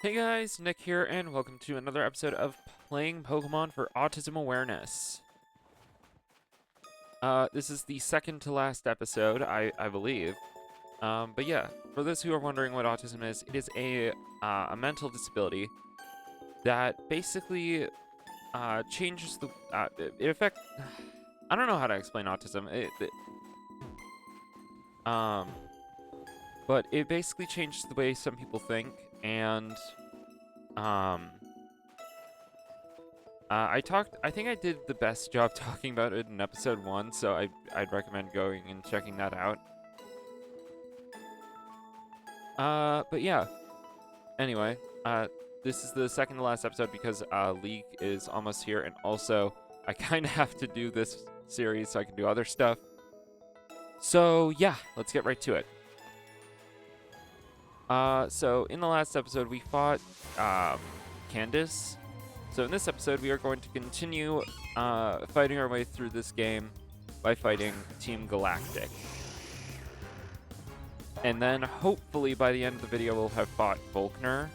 Hey guys, Nick here, and welcome to another episode of Playing Pokemon for Autism Awareness. This is the second to last episode, I believe. But yeah, for those who are wondering what autism is, it is a mental disability that basically changes the it affects. I don't know how to explain autism. Um, but it basically changes the way some people think, and um. I think I did the best job talking about it in episode 1, so I'd recommend going and checking that out. But yeah. Anyway, this is the second to last episode because League is almost here, and also I kind of have to do this series so I can do other stuff. So yeah, let's get right to it. So in the last episode we fought Candace. So in this episode, we are going to continue fighting our way through this game by fighting Team Galactic. And then hopefully by the end of the video, we'll have fought Volkner.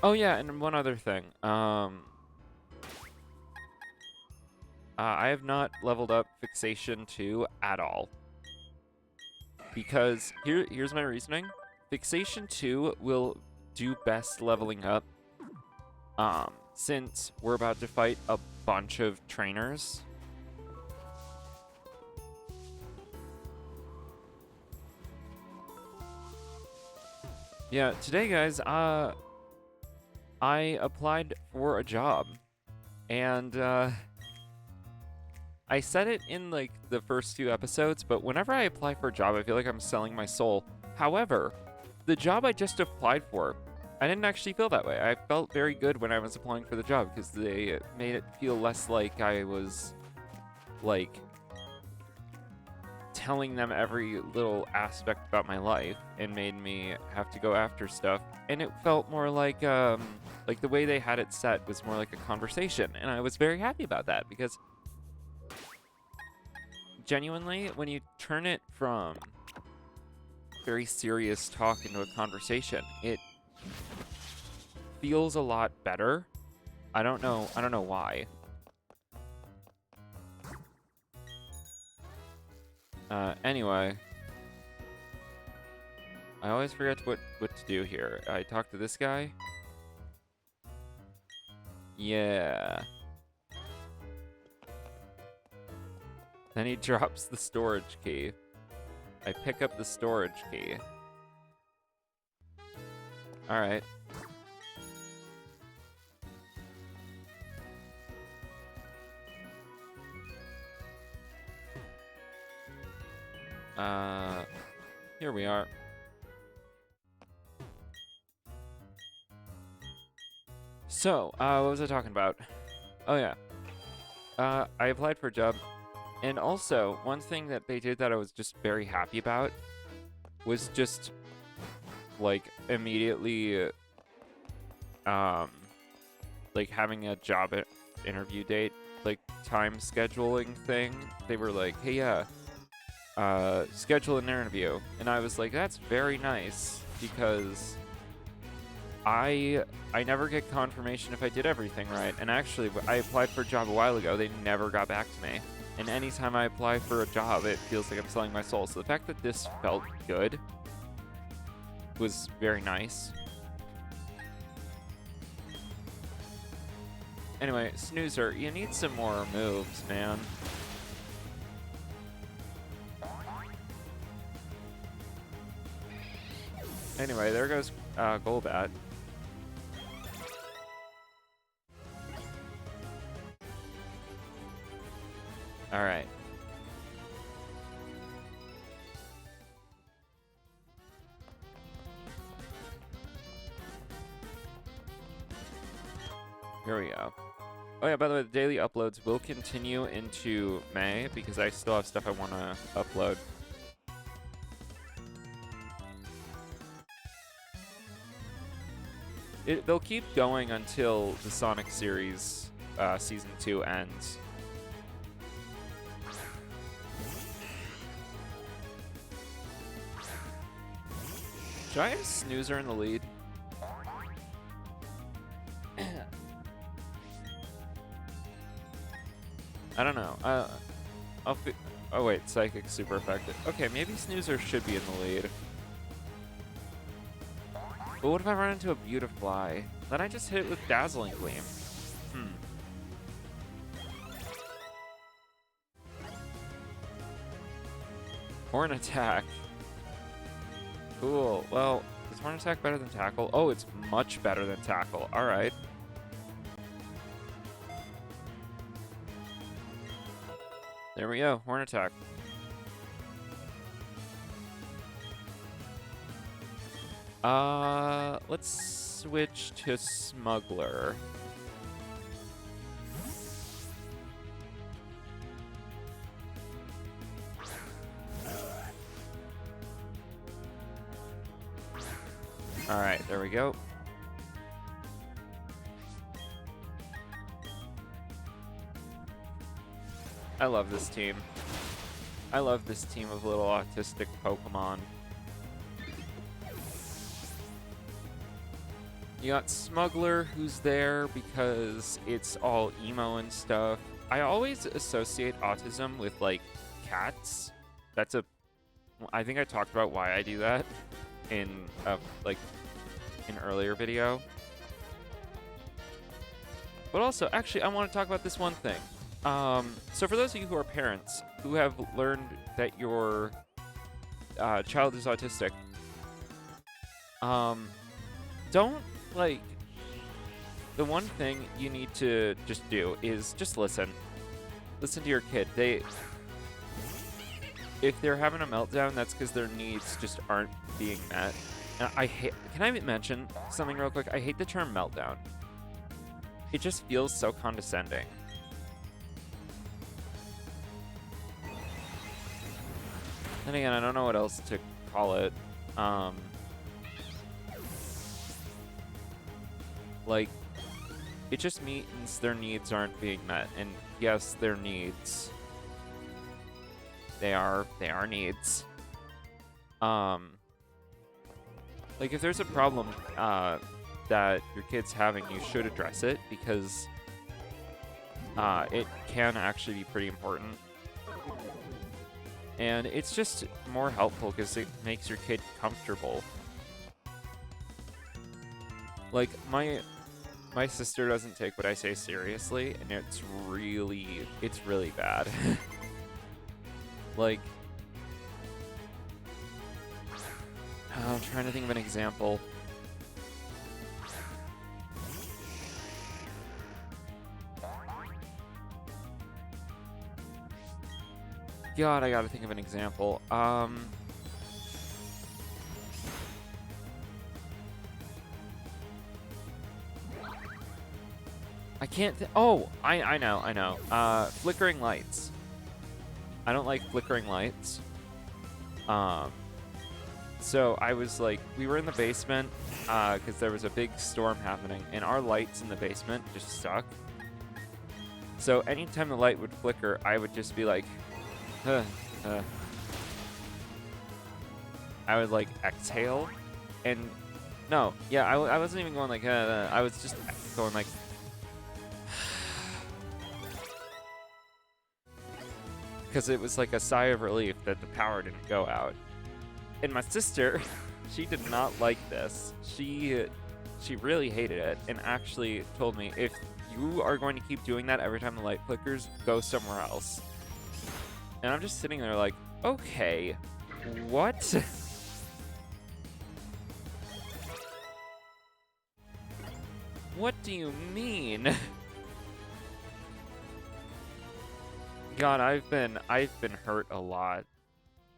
Oh yeah, and one other thing. I have not leveled up Fixation 2 at all. Because here's my reasoning. Fixation 2 will do best leveling up since we're about to fight a bunch of trainers. Yeah, today guys, I applied for a job, and I said it in like the first few episodes, but whenever I apply for a job, I feel like I'm selling my soul. However, the job I just applied for, I didn't actually feel that way. I felt very good when I was applying for the job because they made it feel less like I was, like, telling them every little aspect about my life and made me have to go after stuff. And it felt more like the way they had it set was more like a conversation. And I was very happy about that because genuinely, when you turn it from very serious talk into a conversation, it feels a lot better. I don't know why. Anyway, I always forget what to do here. I talk to this guy. Yeah. Then he drops the storage key. I pick up the storage key. Alright. Here we are. So, what was I talking about? Oh yeah. I applied for a job. And also, one thing that they did that I was just very happy about was just, like, immediately, like, having a job interview date, like, time scheduling thing. They were like, hey, yeah, schedule an interview. And I was like, that's very nice, because I never get confirmation if I did everything right. And actually, I applied for a job a while ago. They never got back to me. And anytime I apply for a job, it feels like I'm selling my soul. So the fact that this felt good was very nice. Anyway, Snoozer, you need some more moves, man. Anyway, there goes Golbat. Alright. Here we go. Oh yeah, by the way, the daily uploads will continue into May because I still have stuff I want to upload. They'll keep going until the Sonic series Season 2 ends. Should I have Snoozer in the lead? I don't know. Oh wait, Psychic's super effective. Okay, maybe Snoozer should be in the lead. But what if I run into a Beautifly? Then I just hit it with Dazzling Gleam. Horn Attack. Cool. Well, is Horn Attack better than Tackle? Oh, it's much better than Tackle. All right. There we go. Horn Attack. Let's switch to Smuggler. All right, there we go. I love this team. I love this team of little autistic Pokemon. You got Smuggler, who's there because it's all emo and stuff. I always associate autism with, like, cats. That's a... I think I talked about why I do that in, like, an earlier video. But also, actually, I want to talk about this one thing. So for those of you who are parents who have learned that your child is autistic, don't, like, the one thing you need to just do is just listen. Listen to your kid. If they're having a meltdown, that's because their needs just aren't being met. And can I mention something real quick? I hate the term meltdown. It just feels so condescending. And again, I don't know what else to call it. Like, it just means their needs aren't being met. And yes, their needs. They are needs. Like, if there's a problem that your kid's having, you should address it because it can actually be pretty important. And it's just more helpful because it makes your kid comfortable. Like, my sister doesn't take what I say seriously, and it's really bad. Like, I'm trying to think of an example. God, I gotta think of an example. I can't. Oh, I know. Flickering lights. I don't like flickering lights. So I was like, we were in the basement because there was a big storm happening, and our lights in the basement just suck. So anytime the light would flicker, I would just be like, I would like exhale, and no, yeah, I wasn't even going like, I was just going like, because it was like a sigh of relief that the power didn't go out. And my sister, she did not like this. She really hated it, and actually told me, if you are going to keep doing that every time the light flickers, go somewhere else. And I'm just sitting there like, okay, what? What do you mean? God, I've been hurt a lot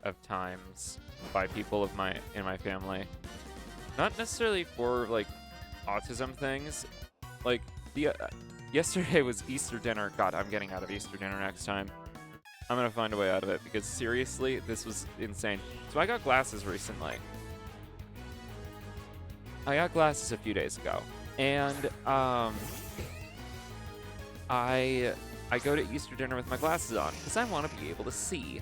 of times by people in my family. Not necessarily for like autism things. Like yesterday was Easter dinner. God, I'm getting out of Easter dinner next time. I'm gonna find a way out of it because seriously, this was insane. So I got glasses recently. I got glasses a few days ago, and I go to Easter dinner with my glasses on because I want to be able to see.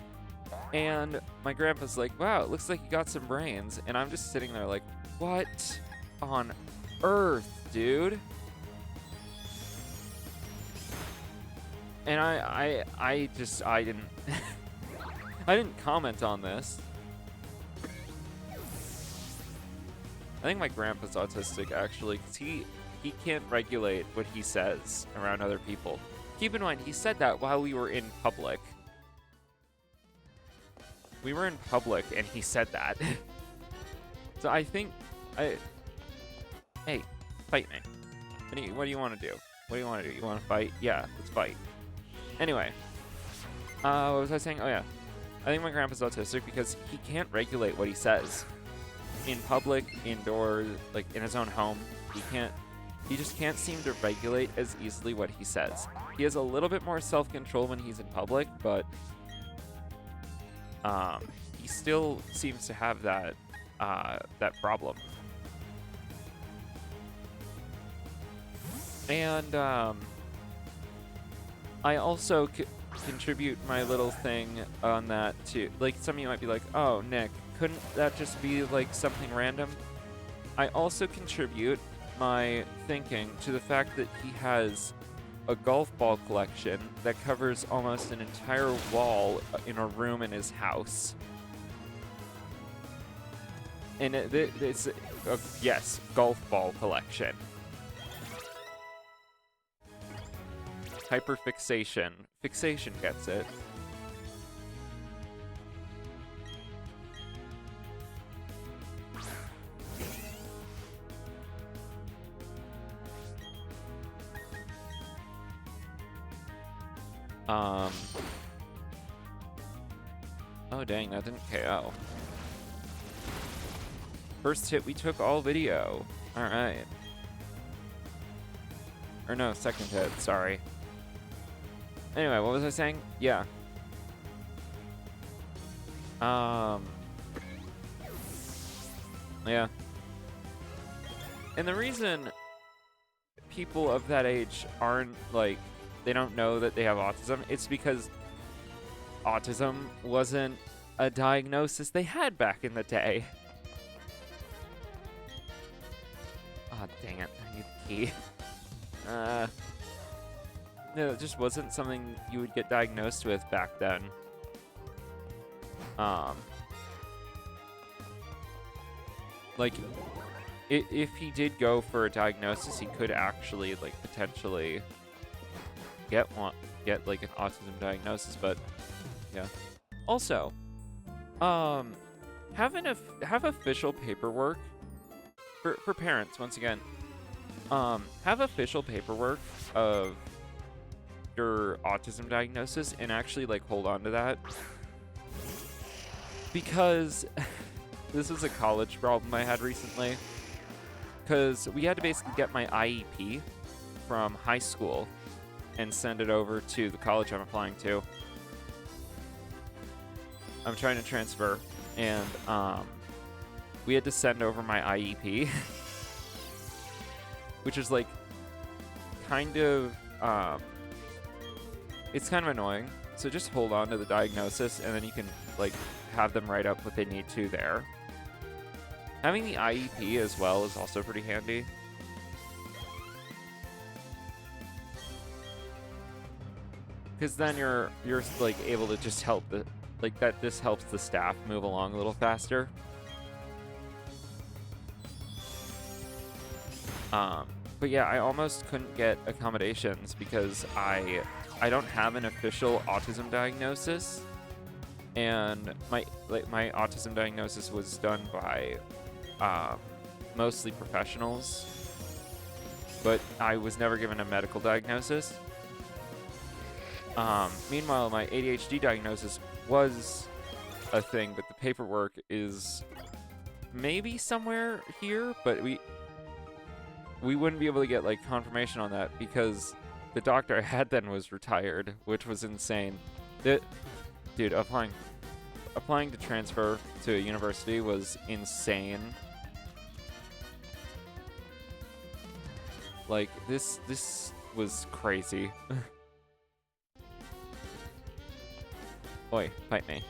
And my grandpa's like, wow, it looks like you got some brains. And I'm just sitting there like, what on earth, dude? And I didn't I didn't comment on this. I think my grandpa's autistic actually, because he can't regulate what he says around other people. Keep in mind, he said that while we were in public. We were in public and he said that. So I think hey, fight me. What do you want to do? What do you want to do? You want to fight? Yeah, let's fight. Anyway, what was I saying? Oh yeah, I think my grandpa's autistic because he can't regulate what he says. In public, indoors, like in his own home, he just can't seem to regulate as easily what he says. He has a little bit more self-control when he's in public, but he still seems to have that problem. And I also contribute my little thing on that too. Like, some of you might be like, oh, Nick, couldn't that just be like something random? I also contribute my thinking to the fact that he has a golf ball collection that covers almost an entire wall in a room in his house. And it's yes, golf ball collection. Hyperfixation. Fixation gets it. Oh dang, that didn't KO. First hit, we took all video. Alright. Or no, second hit, sorry. Anyway, what was I saying? Yeah. Yeah. And the reason people of that age aren't, like, they don't know that they have autism, it's because autism wasn't a diagnosis they had back in the day. Oh, dang it. I need the key. No, it just wasn't something you would get diagnosed with back then. Like, if he did go for a diagnosis, he could actually, like, potentially get like an autism diagnosis, but yeah. Also, have official paperwork for parents, once again. Have official paperwork of your autism diagnosis and actually, like, hold on to that. Because this is a college problem I had recently. Because we had to basically get my IEP from high school and send it over to the college I'm applying to. I'm trying to transfer, and we had to send over my IEP, which is, like, kind of, it's kind of annoying. So just hold on to the diagnosis, and then you can, like, have them write up what they need to there. Having the IEP as well is also pretty handy. Because then you're like able to just help the, like, that this helps the staff move along a little faster. But yeah, I almost couldn't get accommodations because I don't have an official autism diagnosis, and my autism diagnosis was done by mostly professionals, but I was never given a medical diagnosis. Meanwhile, my ADHD diagnosis was a thing, but the paperwork is maybe somewhere here, but we wouldn't be able to get, like, confirmation on that because the doctor I had then was retired, which was insane. Dude, applying to transfer to a university was insane. Like, this was crazy. Oi, fight me.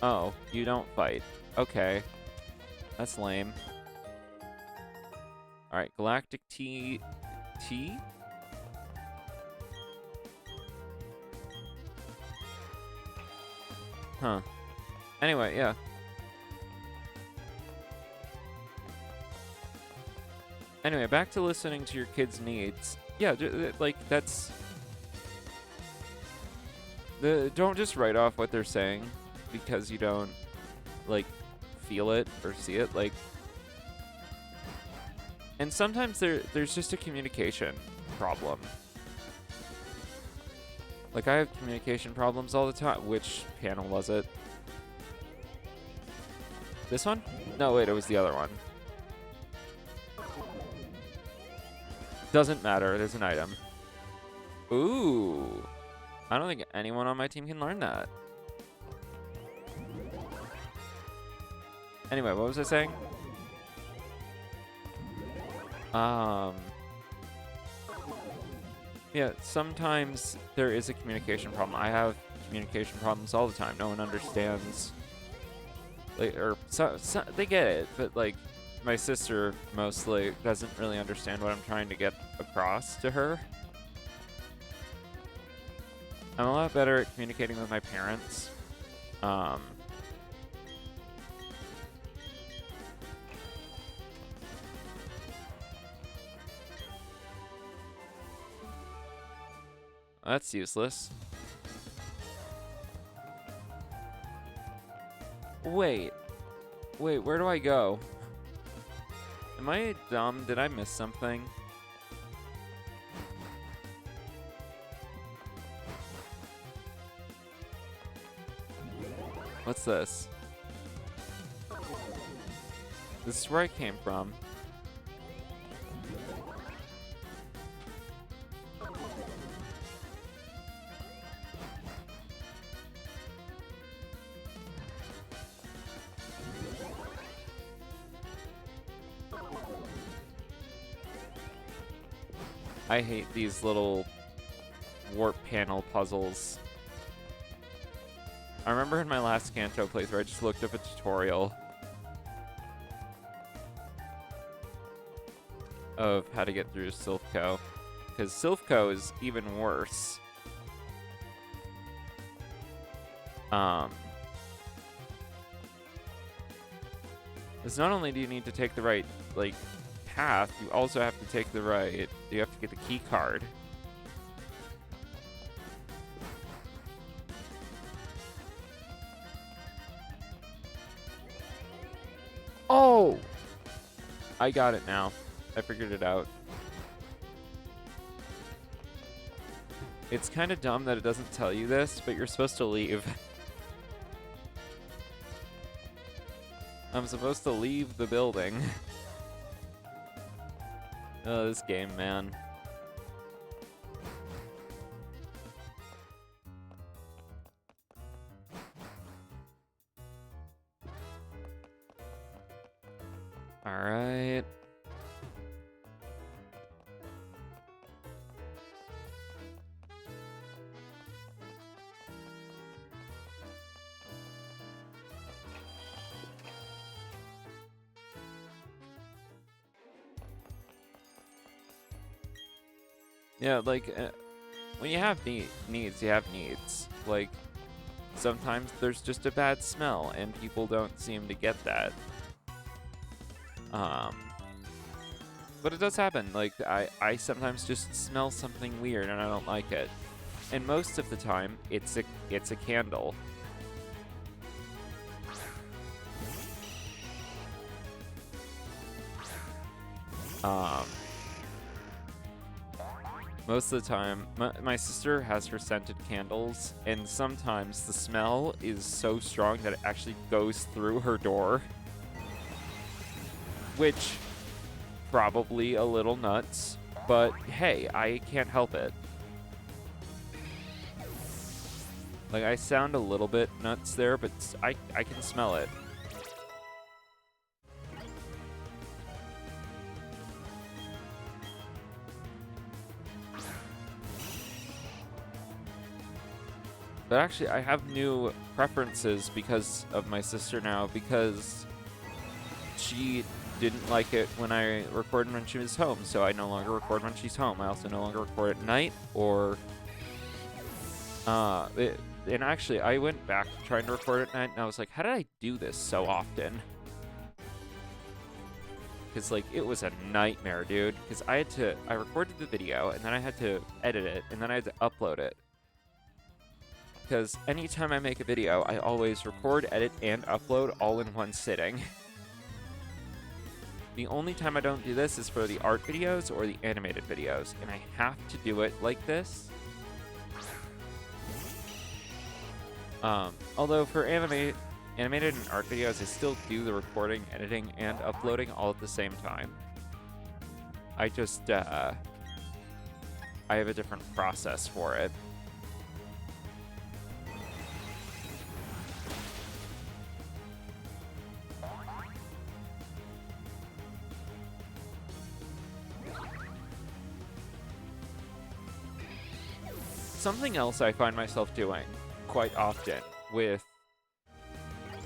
Oh, you don't fight. Okay. That's lame. Alright, Galactic Tea... Tea? Huh. Anyway, yeah. Anyway, back to listening to your kids' needs. Yeah, like, that's... Don't just write off what they're saying because you don't, like, feel it or see it. Like, and sometimes there's just a communication problem. Like, I have communication problems all the time. Which panel was it? This one? No, wait, it was the other one. Doesn't matter, there's an item. Ooh. I don't think anyone on my team can learn that. Anyway, what was I saying? Yeah, sometimes there is a communication problem. I have communication problems all the time. No one understands. Like, or they get it, but like my sister mostly doesn't really understand what I'm trying to get across to her. I'm a lot better at communicating with my parents. That's useless. Wait, where do I go? Am I dumb? Did I miss something? What's this? This is where I came from. I hate these little warp panel puzzles. I remember in my last Kanto playthrough, I just looked up a tutorial of how to get through Silphco, because Silphco is even worse. Because not only do you need to take the right, like, path, you also have to take the right, you have to get the key card. Oh! I got it now. I figured it out. It's kind of dumb that it doesn't tell you this, but you're supposed to leave. I'm supposed to leave the building. Oh, this game, man. All right. Yeah, like, when you have needs, you have needs. Like, sometimes there's just a bad smell, and people don't seem to get that. But it does happen. Like, I sometimes just smell something weird, and I don't like it. And most of the time, it's a candle. Most of the time, my sister has her scented candles, and sometimes the smell is so strong that it actually goes through her door. Which, probably a little nuts, but hey, I can't help it. Like, I sound a little bit nuts there, but I can smell it. But actually, I have new preferences because of my sister now, because she didn't like it when I recorded when she was home, so I no longer record when she's home. I also no longer record at night, or... and actually, I went back to trying to record at night, and I was like, how did I do this so often? Because, like, it was a nightmare, dude. Because I recorded the video, and then I had to edit it, and then I had to upload it. Because anytime I make a video, I always record, edit, and upload all in one sitting. The only time I don't do this is for the art videos or the animated videos, and I have to do it like this. Although for animated and art videos, I still do the recording, editing, and uploading all at the same time. I just, I have a different process for it. Something else I find myself doing quite often with...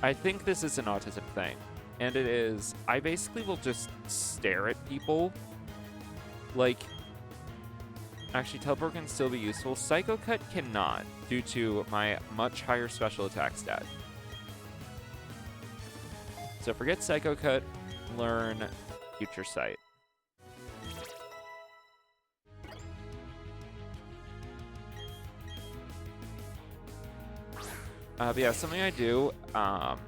I think this is an autism thing, and it is, I basically will just stare at people. Like, actually, teleport can still be useful. Psycho Cut cannot, due to my much higher special attack stat. So forget Psycho Cut, learn Future Sight. But yeah, something I do, and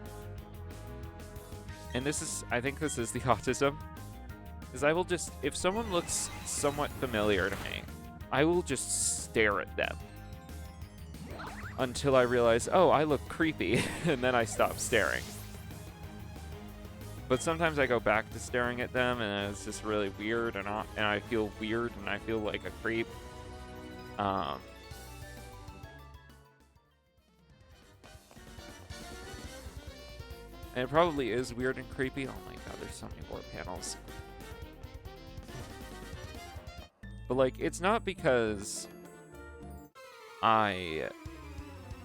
this is, I think this is the autism, is I will just, if someone looks somewhat familiar to me, I will just stare at them until I realize, oh, I look creepy, and then I stop staring. But sometimes I go back to staring at them, and it's just really weird, and I feel weird, and I feel like a creep. And it probably is weird and creepy. Oh my god, there's so many more panels. But, like, it's not because I'm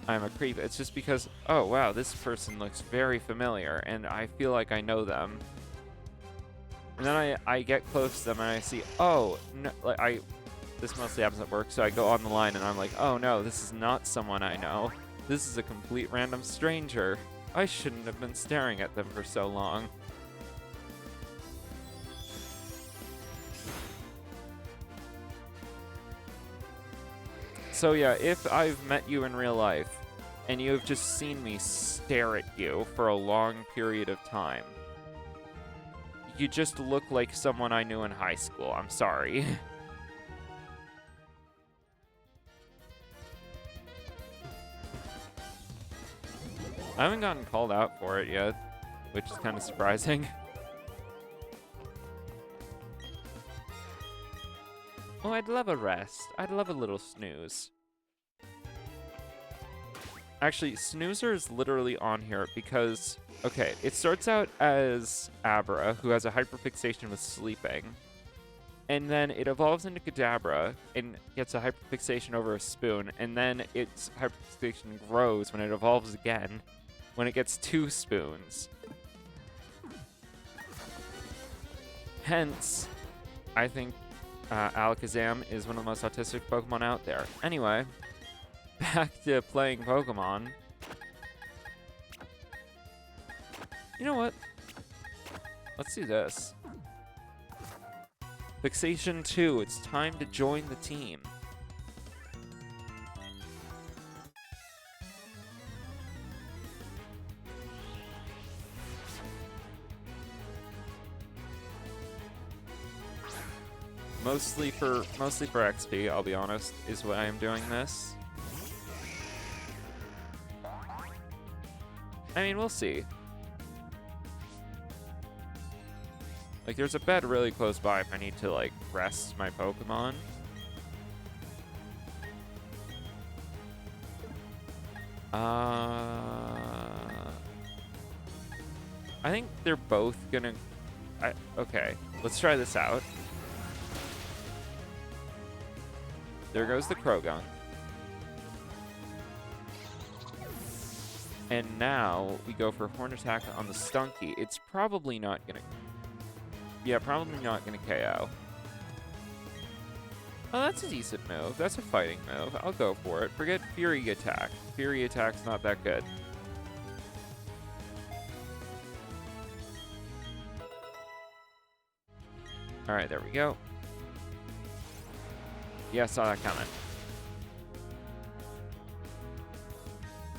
a creep. It's just because, oh, wow, this person looks very familiar, and I feel like I know them. And then I get close to them, and I see, oh, no, like, this mostly happens at work, so I go on the line, and I'm like, oh, no, this is not someone I know. This is a complete random stranger. I shouldn't have been staring at them for so long. So yeah, if I've met you in real life, and you have just seen me stare at you for a long period of time, you just look like someone I knew in high school. I'm sorry. I haven't gotten called out for it yet, which is kind of surprising. Oh, I'd love a rest. I'd love a little snooze. Actually, Snoozer is literally on here because, okay, it starts out as Abra, who has a hyperfixation with sleeping. And then it evolves into Kadabra and gets a hyperfixation over a spoon. And then its hyperfixation grows when it evolves again, when it gets 2 spoons. Hence, I think Alakazam is one of the most autistic Pokemon out there. Anyway, back to playing Pokemon. You know what? Let's do this. Fixation 2, it's time to join the team. Mostly for XP, I'll be honest, is why I'm doing this. I mean, we'll see. Like, there's a bed really close by if I need to, like, rest my Pokemon. I think they're both gonna... okay, let's try this out. There goes the Croagunk. And now we go for Horn Attack on the Stunky. It's probably not gonna... Yeah, probably not gonna KO. Oh, that's a decent move. That's a fighting move. I'll go for it. Forget Fury Attack. Fury Attack's not that good. Alright, there we go. Yeah, saw that coming.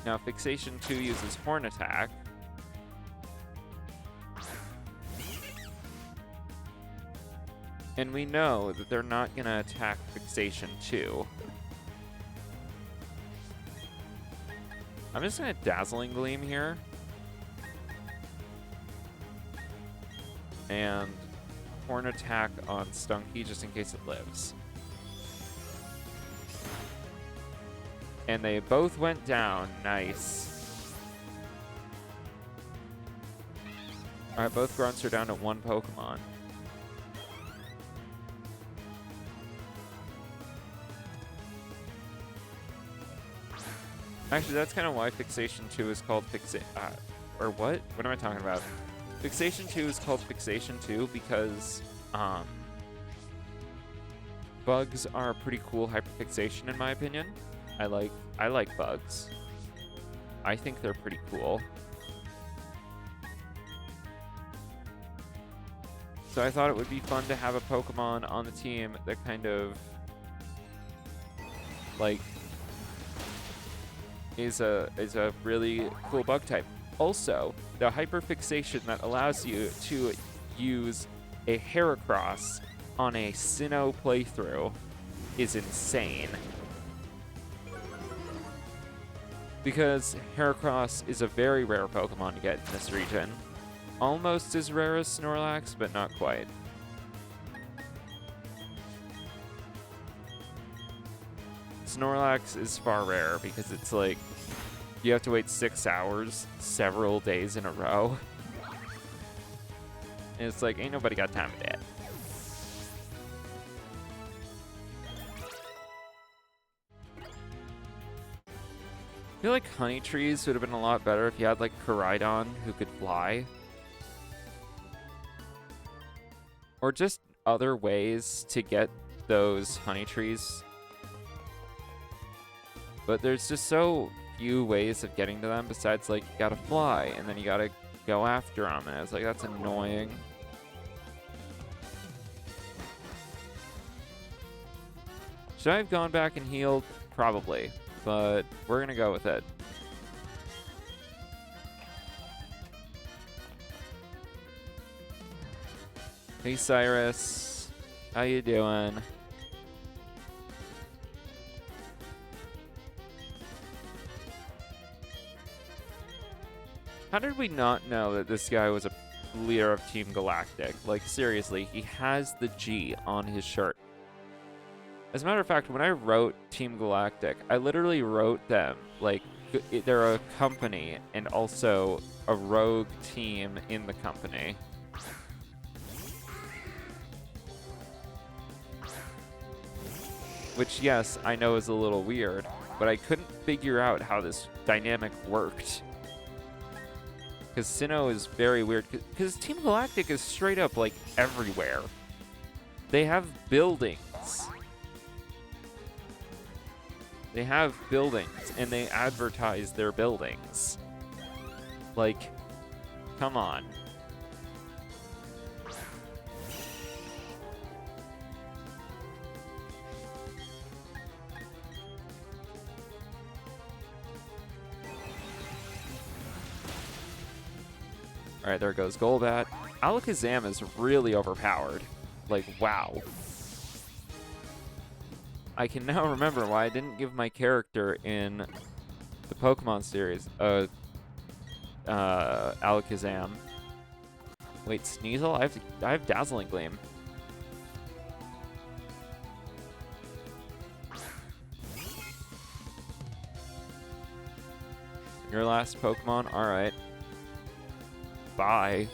Now, Fixation 2 uses Horn Attack. And we know that they're not going to attack Fixation 2. I'm just going to Dazzling Gleam here. And Horn Attack on Stunky just in case it lives. And they both went down. Nice. Alright, both grunts are down to one Pokemon. Actually, that's kind of why Fixation 2 is called or what? What am I talking about? Fixation 2 is called Fixation 2 because bugs are a pretty cool hyperfixation in my opinion. I like bugs. I think they're pretty cool. So I thought it would be fun to have a Pokemon on the team that kind of like is a really cool bug type. Also, the hyperfixation that allows you to use a Heracross on a Sinnoh playthrough is insane. Because Heracross is a very rare Pokemon to get in this region. Almost as rare as Snorlax, but not quite. Snorlax is far rarer because it's like you have to wait 6 hours several days in a row. And it's like, ain't nobody got time for that. I feel like Honey Trees would have been a lot better if you had like Koraidon who could fly. Or just other ways to get those Honey Trees. But there's just so few ways of getting to them besides like you gotta fly and then you gotta go after them, and it's like that's annoying. Should I have gone back and healed? Probably, but we're gonna go with it. Hey Cyrus, how you doing? How did we not know that this guy was a leader of Team Galactic? Like, seriously, he has the G on his shirt. As a matter of fact, when I wrote Team Galactic, I literally wrote them, like, they're a company and also a rogue team in the company. Which, yes, I know is a little weird, but I couldn't figure out how this dynamic worked. Because Sinnoh is very weird. Because Team Galactic is straight up, like, everywhere. They have buildings. They have buildings, and they advertise their buildings. Like, come on. Alright, there goes Golbat. Alakazam is really overpowered. Like, wow. I can now remember why I didn't give my character in the Pokemon series Alakazam. Wait, Sneasel? I have Dazzling Gleam. Your last Pokemon? Alright. Bye.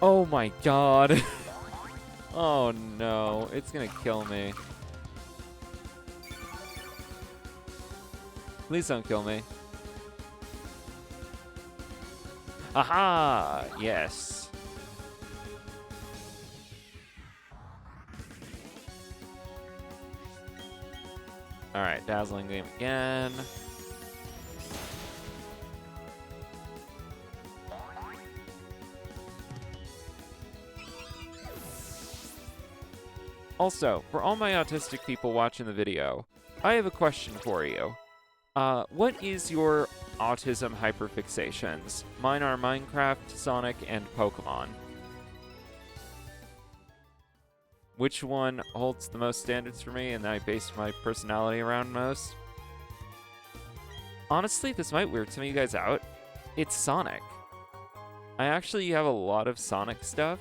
Oh my god. Oh no, it's gonna kill me. Please don't kill me. Aha! Yes. Alright, Dazzling Gleam again. Also, for all my autistic people watching the video, I have a question for you. What is your autism hyperfixations? Mine are Minecraft, Sonic, and Pokémon. Which one holds the most standards for me and I base my personality around most? Honestly, this might weird some of you guys out. It's Sonic. I actually have a lot of Sonic stuff.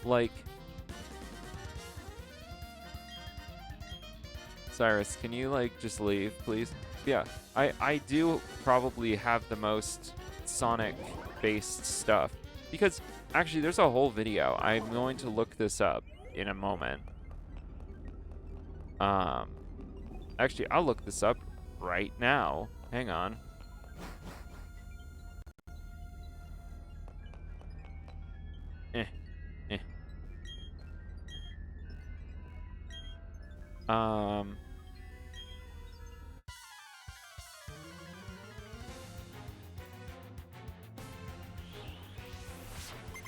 Like, Cyrus, can you, like, just leave, please? Yeah, I do probably have the most Sonic-based stuff. Because, actually, there's a whole video. I'm going to look this up in a moment. Actually, I'll look this up right now. Hang on.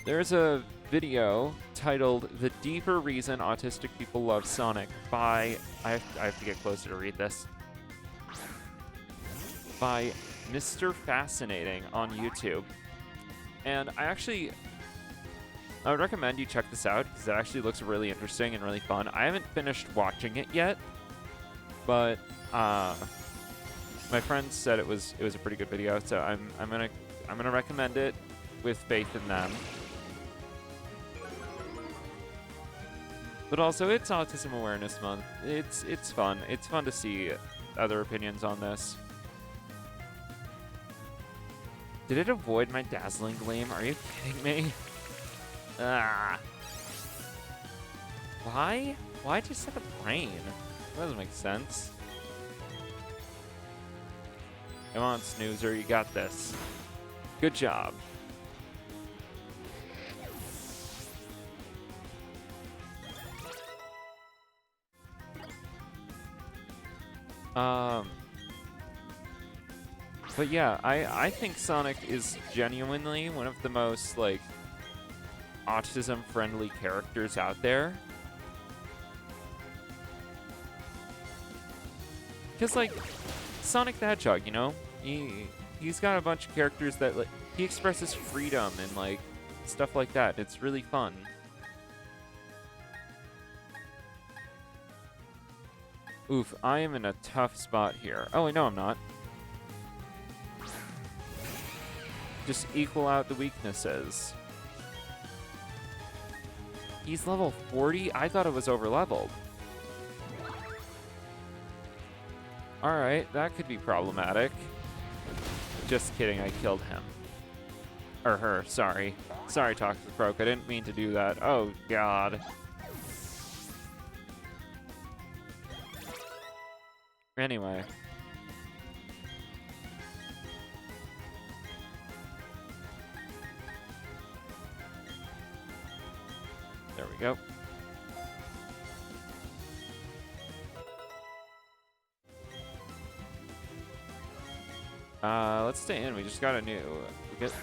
There's a video titled "The Deeper Reason Autistic People Love Sonic" by, I have to get closer to read this, by Mr. Fascinating on YouTube. And I would recommend you check this out because it actually looks really interesting and really fun. I haven't finished watching it yet, but my friends said it was a pretty good video, so I'm gonna recommend it with faith in them. But also, it's Autism Awareness Month. It's fun. It's fun to see other opinions on this. Did it avoid my Dazzling Gleam? Are you kidding me? Ah. Why? Why just set a brain? That doesn't make sense. Come on, Snoozer, you got this. Good job. But yeah, I think Sonic is genuinely one of the most, like, autism-friendly characters out there. Because, like, Sonic the Hedgehog, you know? He's got a bunch of characters that, like, he expresses freedom and, like, stuff like that. It's really fun. Oof, I am in a tough spot here. Oh, wait, no, I'm not. Just equal out the weaknesses. He's level 40? I thought it was over-leveled. Alright, that could be problematic. Just kidding, I killed him. Or her, sorry. Sorry, Toxic Croak, I didn't mean to do that. Oh, God. Anyway. There we go. Let's stay in. We just got a new...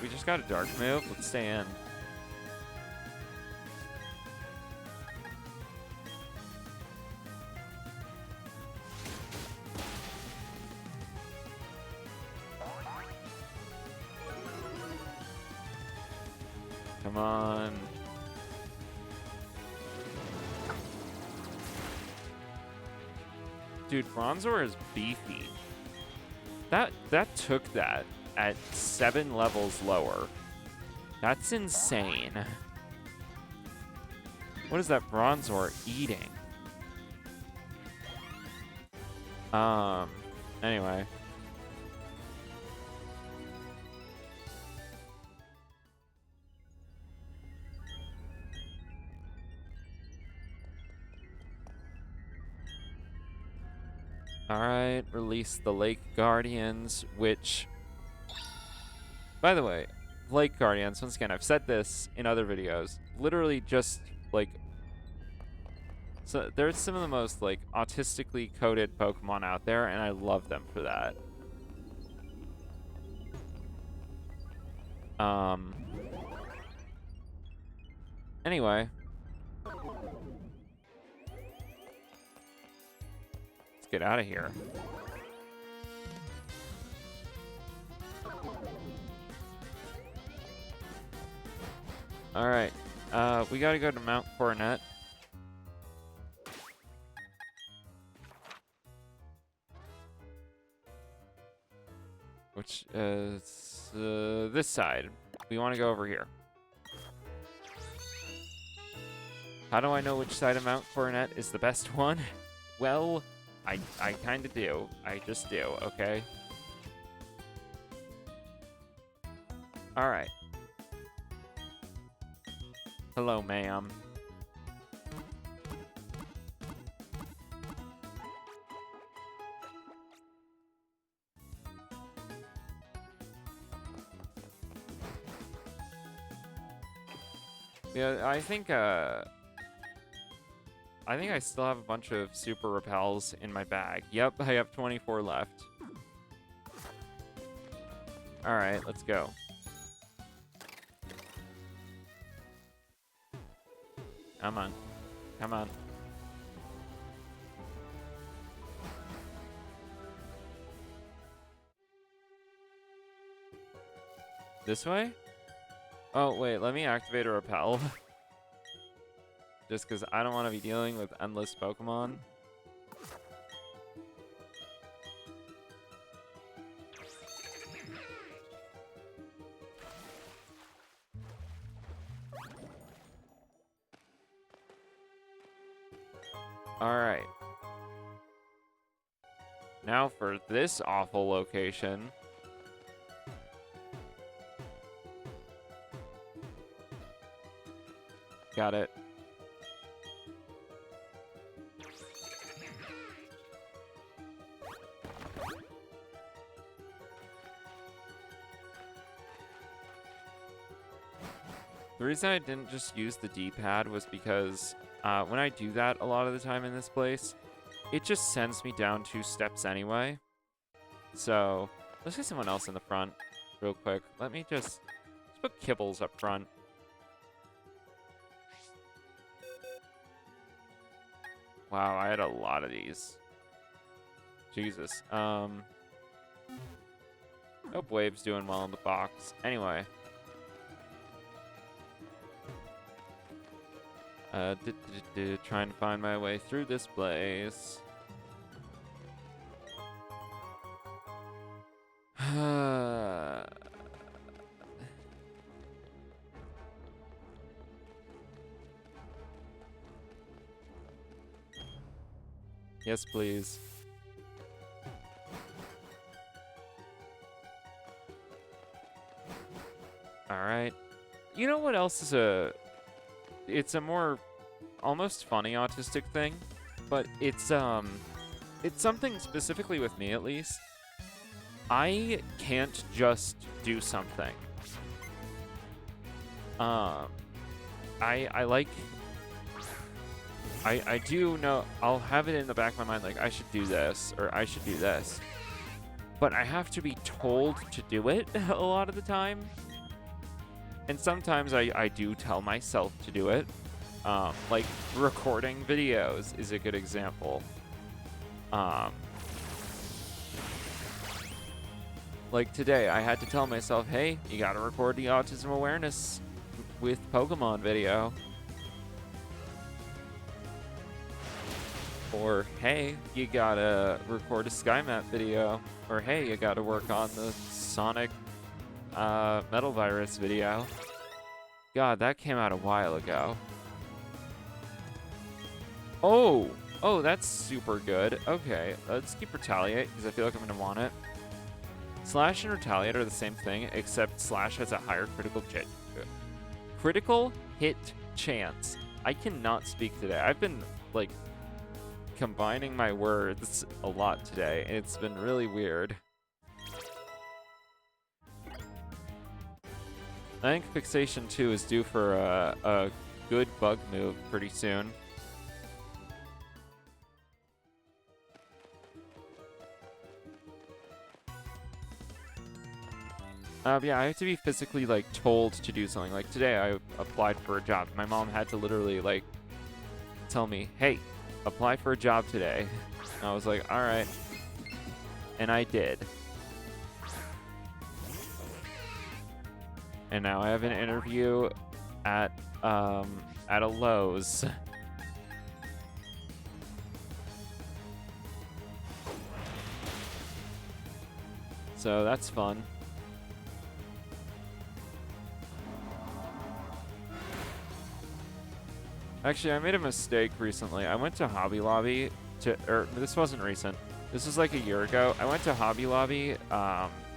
We just got a dark move. Let's stay in. Come on. Dude, Bronzor is beefy. That took that at 7 levels lower. That's insane. What is that Bronzor eating? Anyway. Alright, release the Lake Guardians, which, by the way, Lake Guardians, once again, I've said this in other videos, literally just, like, so there's some of the most, like, autistically coded Pokemon out there, and I love them for that. Anyway. Let's get out of here. Alright. We gotta go to Mount Coronet. Which is this side. We want to go over here. How do I know which side of Mount Coronet is the best one? Well, I kind of do. I just do, okay? Alright. Hello, ma'am. Yeah, I think I still have a bunch of super repels in my bag. Yep, I have 24 left. Alright, let's go. Come on. Come on. This way? Oh, wait, let me activate a repel. Just because I don't want to be dealing with endless Pokemon. Alright. Now for this awful location. Got it. The reason I didn't just use the D-pad was because when I do that a lot of the time in this place, it just sends me down 2 steps anyway. So let's get someone else in the front real quick. Let me let's put Kibbles up front. Wow, I had a lot of these. Jesus. Hope Wave's doing well in the box. Anyway. Trying to find my way through this place. Yes, please. All right. You know what else is it's a more almost funny autistic thing, but it's something specifically with me at least. I can't just do something. I do know, I'll have it in the back of my mind like I should do this or I should do this, but I have to be told to do it a lot of the time. And sometimes I do tell myself to do it. Like recording videos is a good example. Like today, I had to tell myself, hey, you gotta record the autism awareness with Pokemon video. Or, hey, you gotta record a SkyMap video. Or, hey, you gotta work on the Sonic Metal Virus video. God, that came out a while ago. Oh, that's super good. Okay, let's keep Retaliate, because I feel like I'm gonna want it. Slash and Retaliate are the same thing, except Slash has a higher critical hit chance. I cannot speak today. I've been, like, combining my words a lot today. It's been really weird. I think Fixation 2 is due for a good bug move pretty soon. Yeah, I have to be physically, like, told to do something. Like, today I applied for a job. My mom had to literally, like, tell me, hey, apply for a job today. And I was like, all right. And I did. And now I have an interview at a Lowe's. So that's fun. Actually, I made a mistake recently. I went to Hobby Lobby this wasn't recent. This was like a year ago. I went to Hobby Lobby,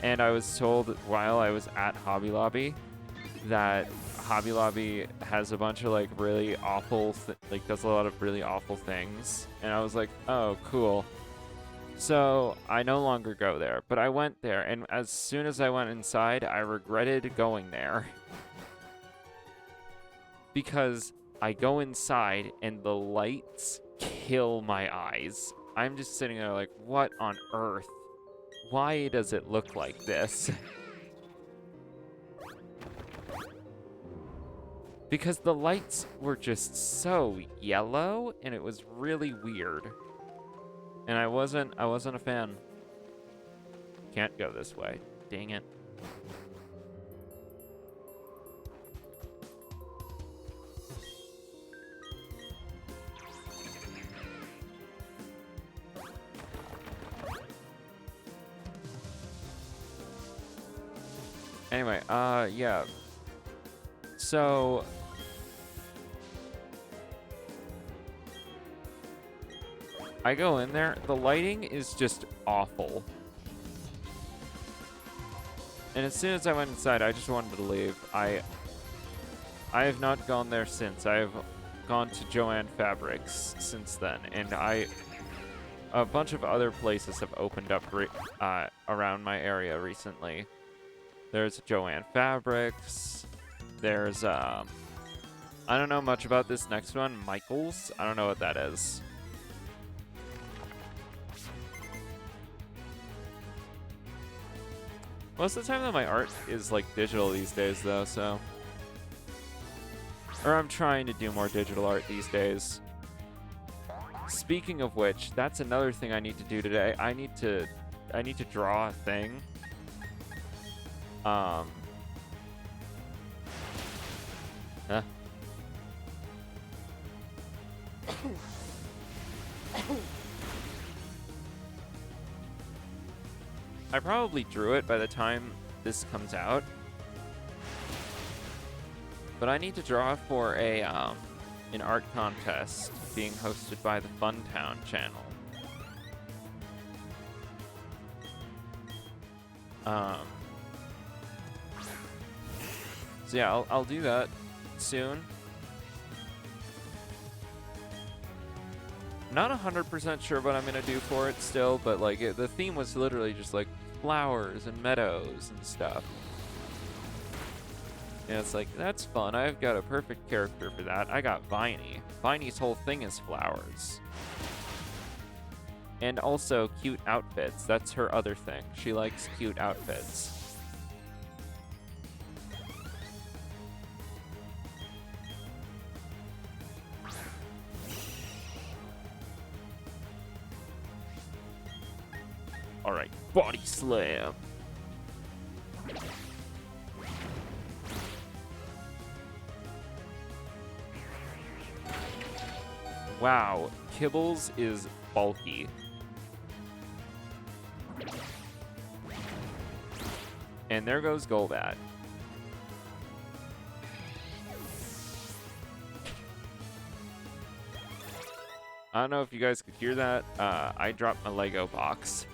and I was told while I was at Hobby Lobby that Hobby Lobby has a bunch of like really awful, does a lot of really awful things. And I was like, oh, cool. So I no longer go there, but I went there, and as soon as I went inside, I regretted going there. Because I go inside and the lights kill my eyes. I'm just sitting there like, what on earth? Why does it look like this? Because the lights were just so yellow and it was really weird. And I wasn't a fan. Can't go this way. Dang it. Anyway, yeah. So I go in there, the lighting is just awful. And as soon as I went inside, I just wanted to leave. I have not gone there since. I have gone to Joanne Fabrics since then, and a bunch of other places have opened up around my area recently. There's Joanne Fabrics. There's, I don't know much about this next one, Michael's. I don't know what that is. Most of the time, though, my art is, like, digital these days, though, so. Or I'm trying to do more digital art these days. Speaking of which, that's another thing I need to do today. I need to draw a thing. Huh? I probably drew it by the time this comes out. But I need to draw for an art contest being hosted by the Funtown channel. So yeah, I'll do that soon. Not 100% sure what I'm gonna do for it still, but like the theme was literally just like flowers and meadows and stuff. And it's like, that's fun. I've got a perfect character for that. I got Viney. Viney's whole thing is flowers. And also cute outfits. That's her other thing. She likes cute outfits. Alright, body slam. Wow, Kibbles is bulky. And there goes Golbat. I don't know if you guys could hear that. I dropped my Lego box.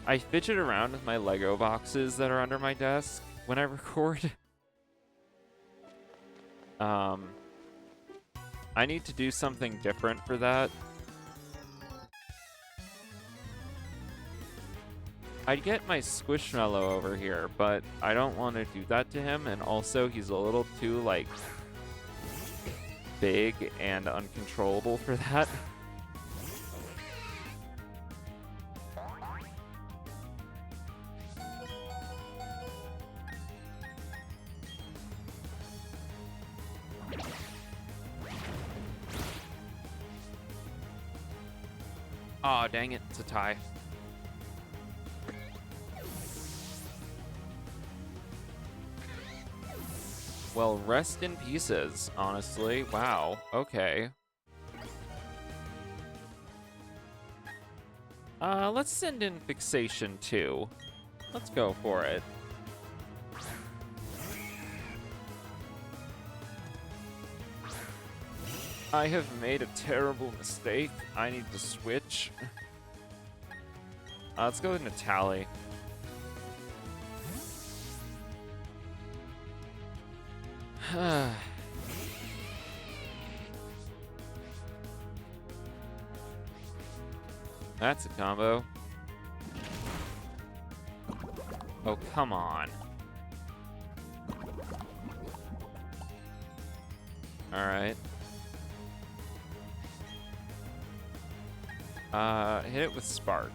I fidget around with my Lego boxes that are under my desk when I record. I need to do something different for that. I'd get my Squishmallow over here, but I don't want to do that to him, and also he's a little too, like, big and uncontrollable for that. Aw, dang it, it's a tie. Well, rest in pieces, honestly. Wow, okay. Let's send in Fixation 2. Let's go for it. I have made a terrible mistake. I need to switch. Let's go with Natalie. That's a combo. Oh, come on. Alright. Hit it with Spark.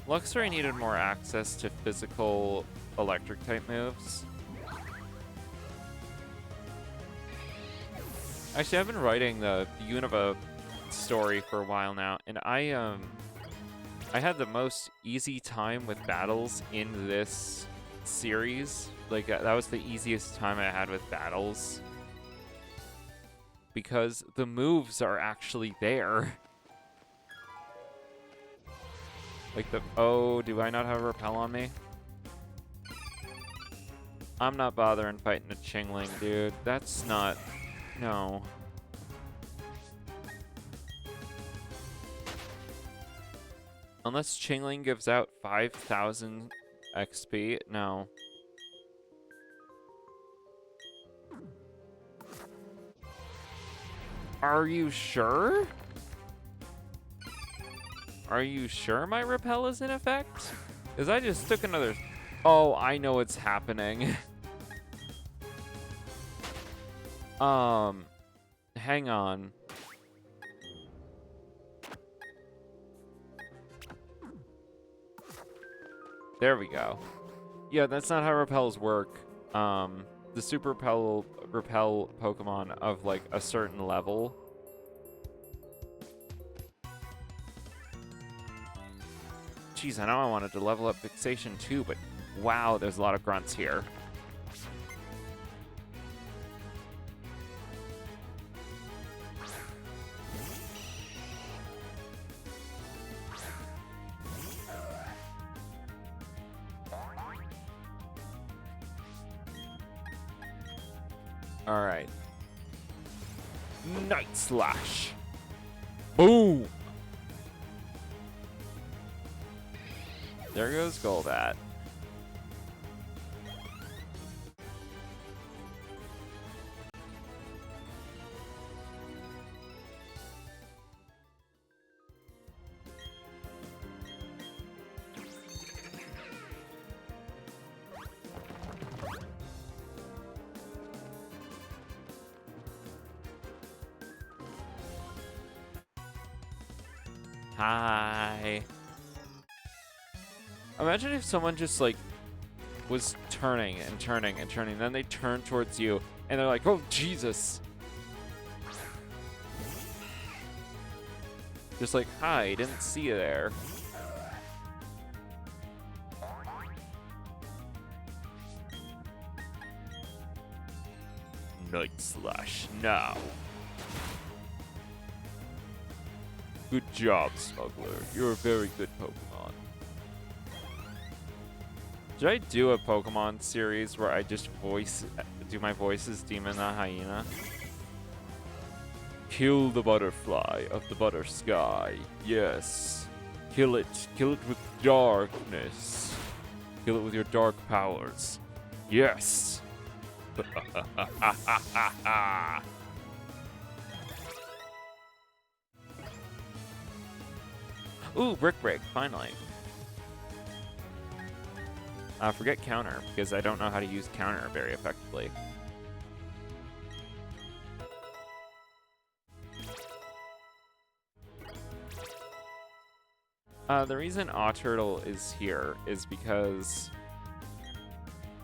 Luxray needed more access to physical electric type moves. Actually, I've been writing the Unova story for a while now, and I had the most easy time with battles in this series. Like, that was the easiest time I had with battles. Because the moves are actually there. Like the... Oh, do I not have a repel on me? I'm not bothering fighting a Chingling, dude. That's not... No. Unless Chingling gives out 5,000 XP. No. Are you sure? Are you sure my repel is in effect? Because I just took another... Oh, I know what's happening. Hang on. There we go. Yeah, that's not how repels work. The super repel Pokemon of, like, a certain level. Jeez, I know I wanted to level up Fixation too, but wow, there's a lot of grunts here. All right. Night Slash. Boom. There goes Golbat. Hi. Imagine if someone just, like, was turning and turning and turning, then they turn towards you, and they're like, oh, Jesus. Just like, hi, didn't see you there. Night Slash now. Good job, Smuggler. You're a very good Pokemon. Should I do a Pokemon series where I just do my voice as Demon the Hyena? Kill the butterfly of the butter sky. Yes. Kill it. Kill it with darkness. Kill it with your dark powers. Yes. Ooh, Brick Break, finally. Forget counter, because I don't know how to use counter very effectively. The reason Aw Turtle is here is because,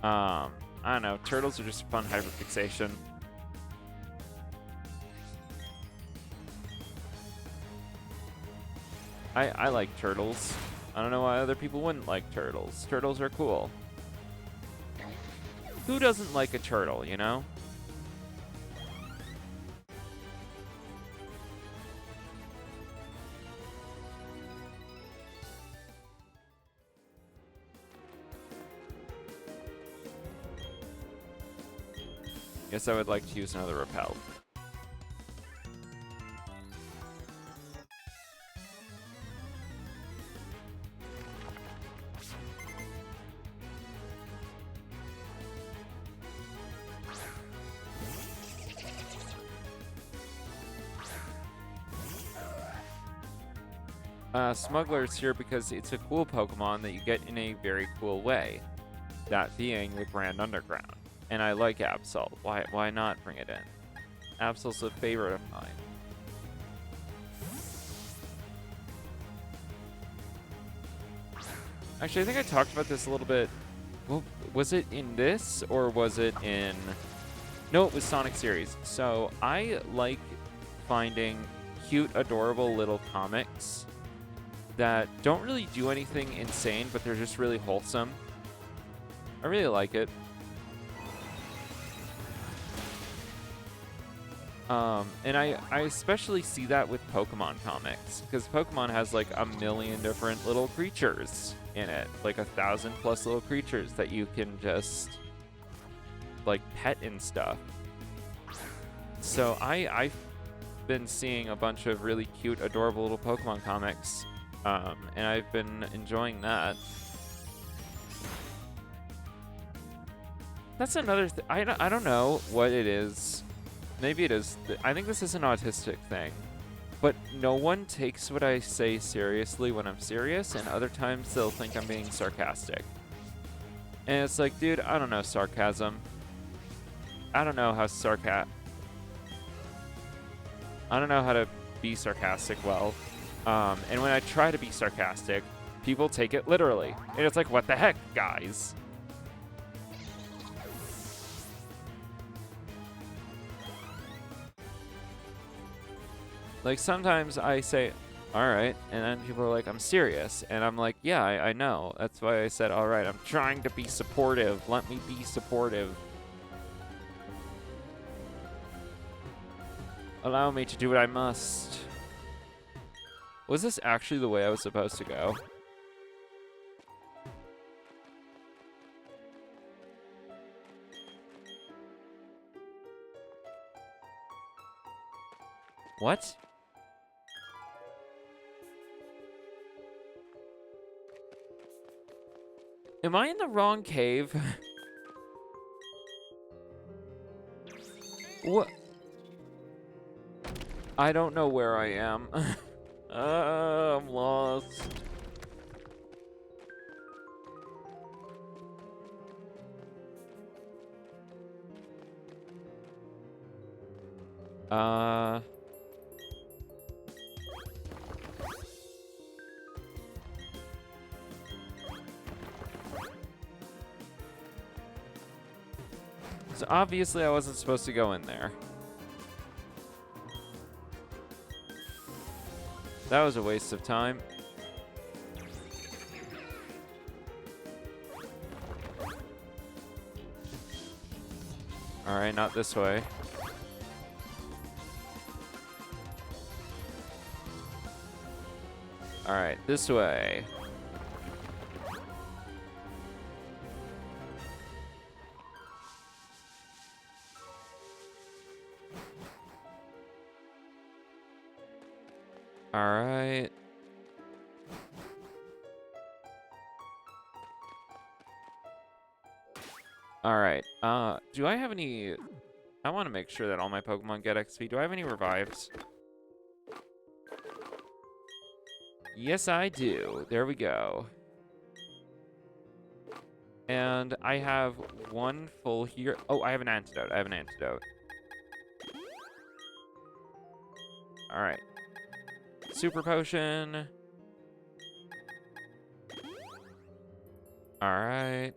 I don't know, turtles are just a fun hyperfixation. I like turtles. I don't know why other people wouldn't like turtles. Turtles are cool. Who doesn't like a turtle, you know? Guess I would like to use another repel. Smuggler's here because it's a cool Pokemon that you get in a very cool way. That being the Grand Underground. And I like Absol. Why not bring it in? Absol's a favorite of mine. Actually, I think I talked about this a little bit. Well, was it in this or was it in... No, it was Sonic Series. So I like finding cute, adorable little comics that don't really do anything insane, but they're just really wholesome. I really like it. And I especially see that with Pokemon comics, because Pokemon has like a million different little creatures in it, like 1,000+ little creatures that you can just like pet and stuff. So I've been seeing a bunch of really cute, adorable little Pokemon comics, and I've been enjoying that. That's another thing. I don't know what it is. Maybe it is. I think this is an autistic thing. But no one takes what I say seriously when I'm serious, and other times they'll think I'm being sarcastic. And it's like, dude, I don't know sarcasm. I don't know how I don't know how to be sarcastic well. And when I try to be sarcastic, people take it literally. And it's like, what the heck, guys? Like, sometimes I say, all right, and then people are like, I'm serious. And I'm like, yeah, I know. That's why I said, all right, I'm trying to be supportive. Let me be supportive. Allow me to do what I must. Was this actually the way I was supposed to go? What? Am I in the wrong cave? What? I don't know where I am. I'm lost. So obviously I wasn't supposed to go in there. That was a waste of time. All right, not this way. All right, this way. All right. All right. Do I have any... I want to make sure that all my Pokemon get XP. Do I have any revives? Yes, I do. There we go. And I have one full here. Oh, I have an antidote. I have an antidote. All right. Super potion. All right.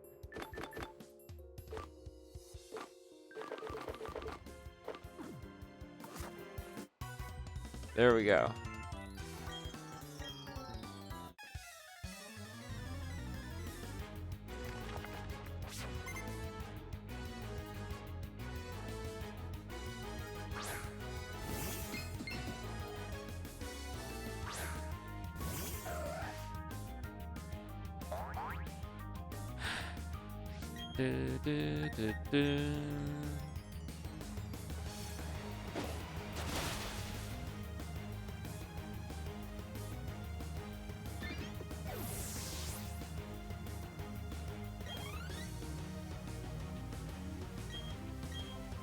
There we go.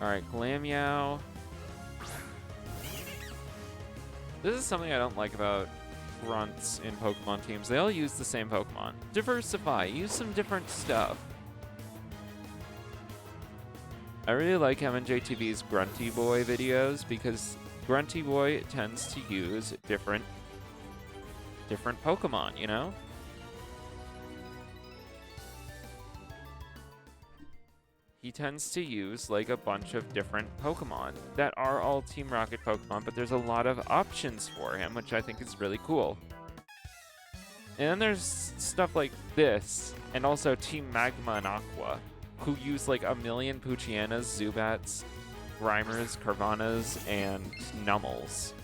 All right, Glammeow. This is something I don't like about grunts in Pokemon teams. They all use the same Pokemon. Diversify. Use some different stuff. I really like MNJTV's Grunty Boy videos because Grunty Boy tends to use different Pokemon, you know? He tends to use like a bunch of different Pokemon that are all Team Rocket Pokemon, but there's a lot of options for him, which I think is really cool. And then there's stuff like this, and also Team Magma and Aqua, who use like a million Poochyena, Zubats, Grimers, Carvanas, and Nummels.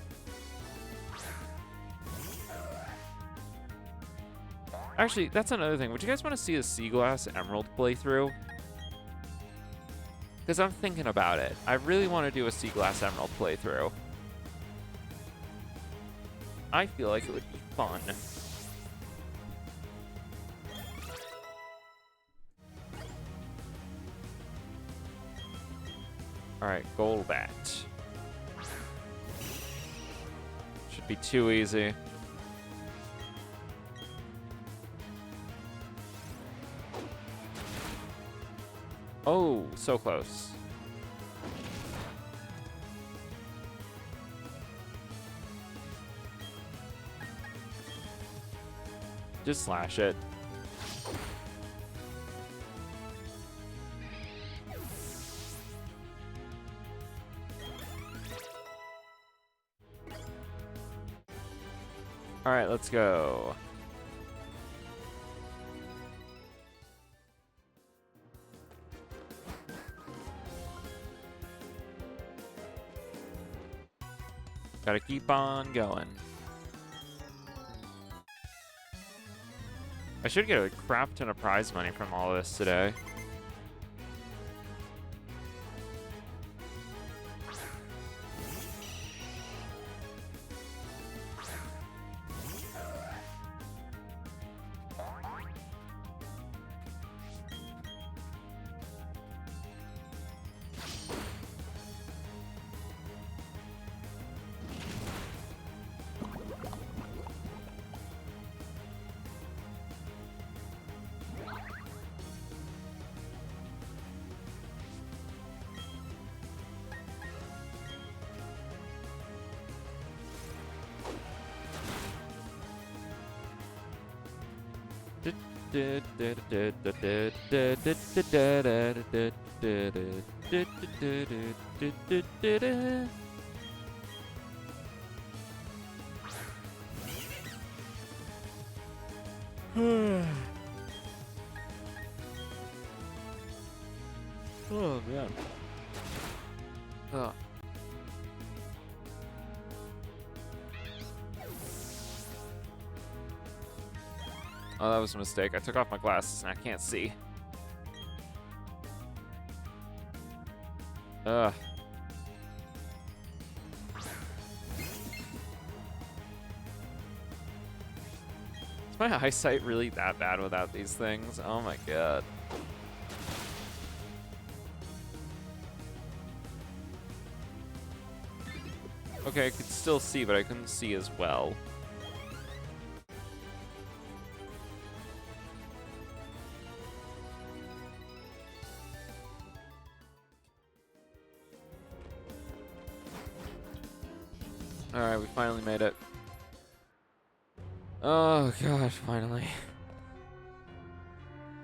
Actually, that's another thing. Would you guys want to see a Seaglass Emerald playthrough? Because I'm thinking about it. I really want to do a Seaglass Emerald playthrough. I feel like it would be fun. Alright, Golbat. Should be too easy. Oh, so close. Just slash it. All right, let's go. Gotta keep on going. I should get a crap ton of prize money from all this today. Oh man. Oh. Oh, that was a mistake. I took off my glasses and I can't see. Ugh. Is my eyesight really that bad without these things? Oh my god. Okay, I could still see, but I couldn't see as well. Alright, we finally made it. Oh gosh, finally.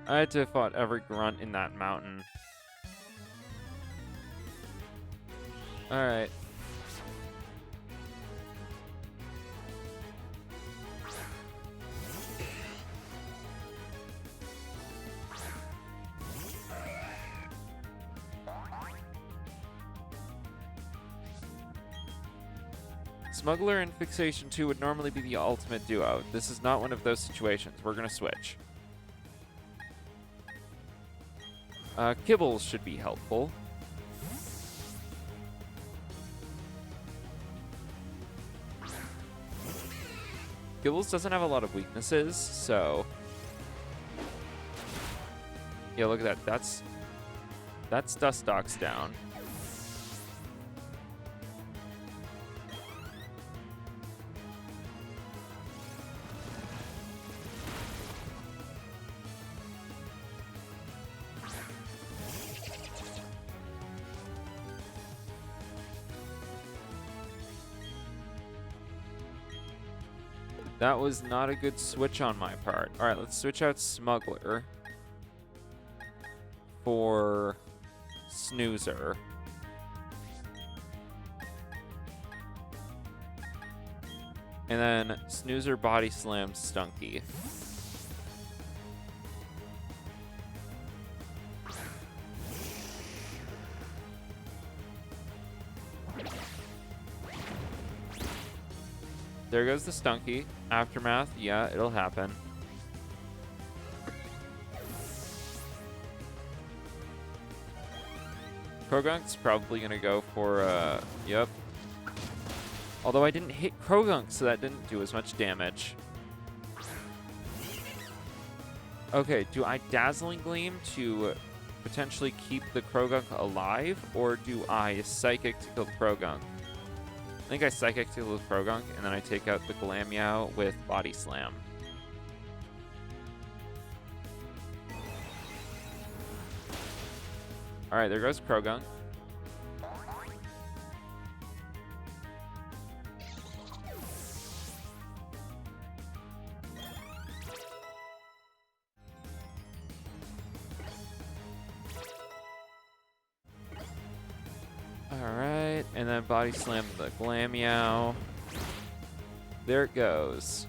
I had to have fought every grunt in that mountain. Alright. Smuggler and Fixation 2 would normally be the ultimate duo. This is not one of those situations. We're gonna switch. Kibbles should be helpful. Kibbles doesn't have a lot of weaknesses, so... Yeah, look at that. That's Dustox down. That was not a good switch on my part. All right, let's switch out Smuggler for Snoozer. And then Snoozer body slams Stunky. There goes the Stunky. Aftermath, yeah, it'll happen. Krogunk's probably gonna go for, yep. Although I didn't hit Krogunk, so that didn't do as much damage. Okay, do I Dazzling Gleam to potentially keep the Krogunk alive, or do I Psychic to kill the Krogunk? I think I Psychic to kill the Krogunk, and then I take out the Glameow with Body Slam. Alright, there goes Krogunk. Alright, and then Body Slam the Glameow. There it goes.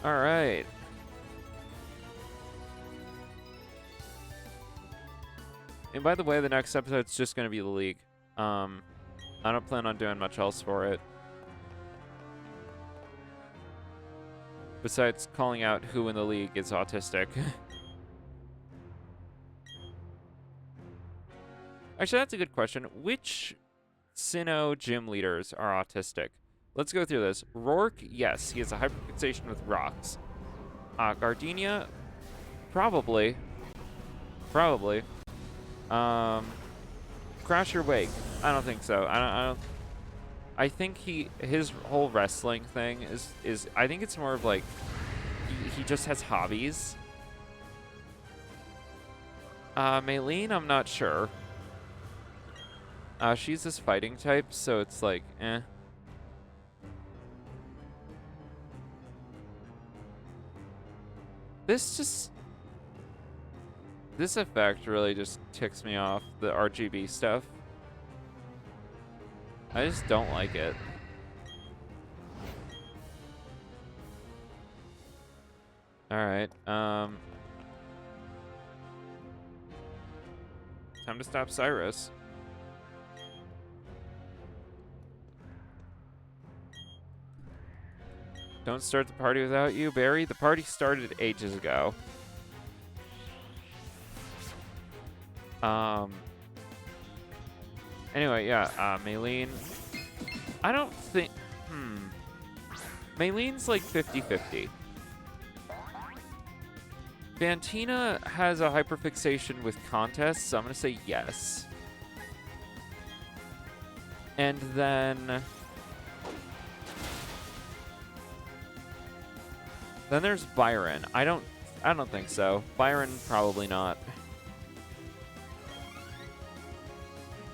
Alright. And by the way, the next episode's just going to be the League. I don't plan on doing much else for it. Besides calling out who in the League is autistic. Actually, that's a good question. Which Sinnoh gym leaders are autistic? Let's go through this. Rourke, yes, he has a hyperfixation with rocks. Gardenia, probably. Probably. Crasher Wake, I don't think so. I don't. I think his whole wrestling thing is I think it's more of like he just has hobbies. Maylene, I'm not sure. She's this fighting type, so it's like, eh. This effect really just ticks me off, the RGB stuff. I just don't like it. Alright, time to stop Cyrus. Don't start the party without you, Barry. The party started ages ago. Anyway, yeah, Maylene. I don't think... Maylene's like 50-50. Fantina has a hyperfixation with contests, so I'm going to say yes. And then... Then there's Byron. I don't I don't think so. Byron, probably not.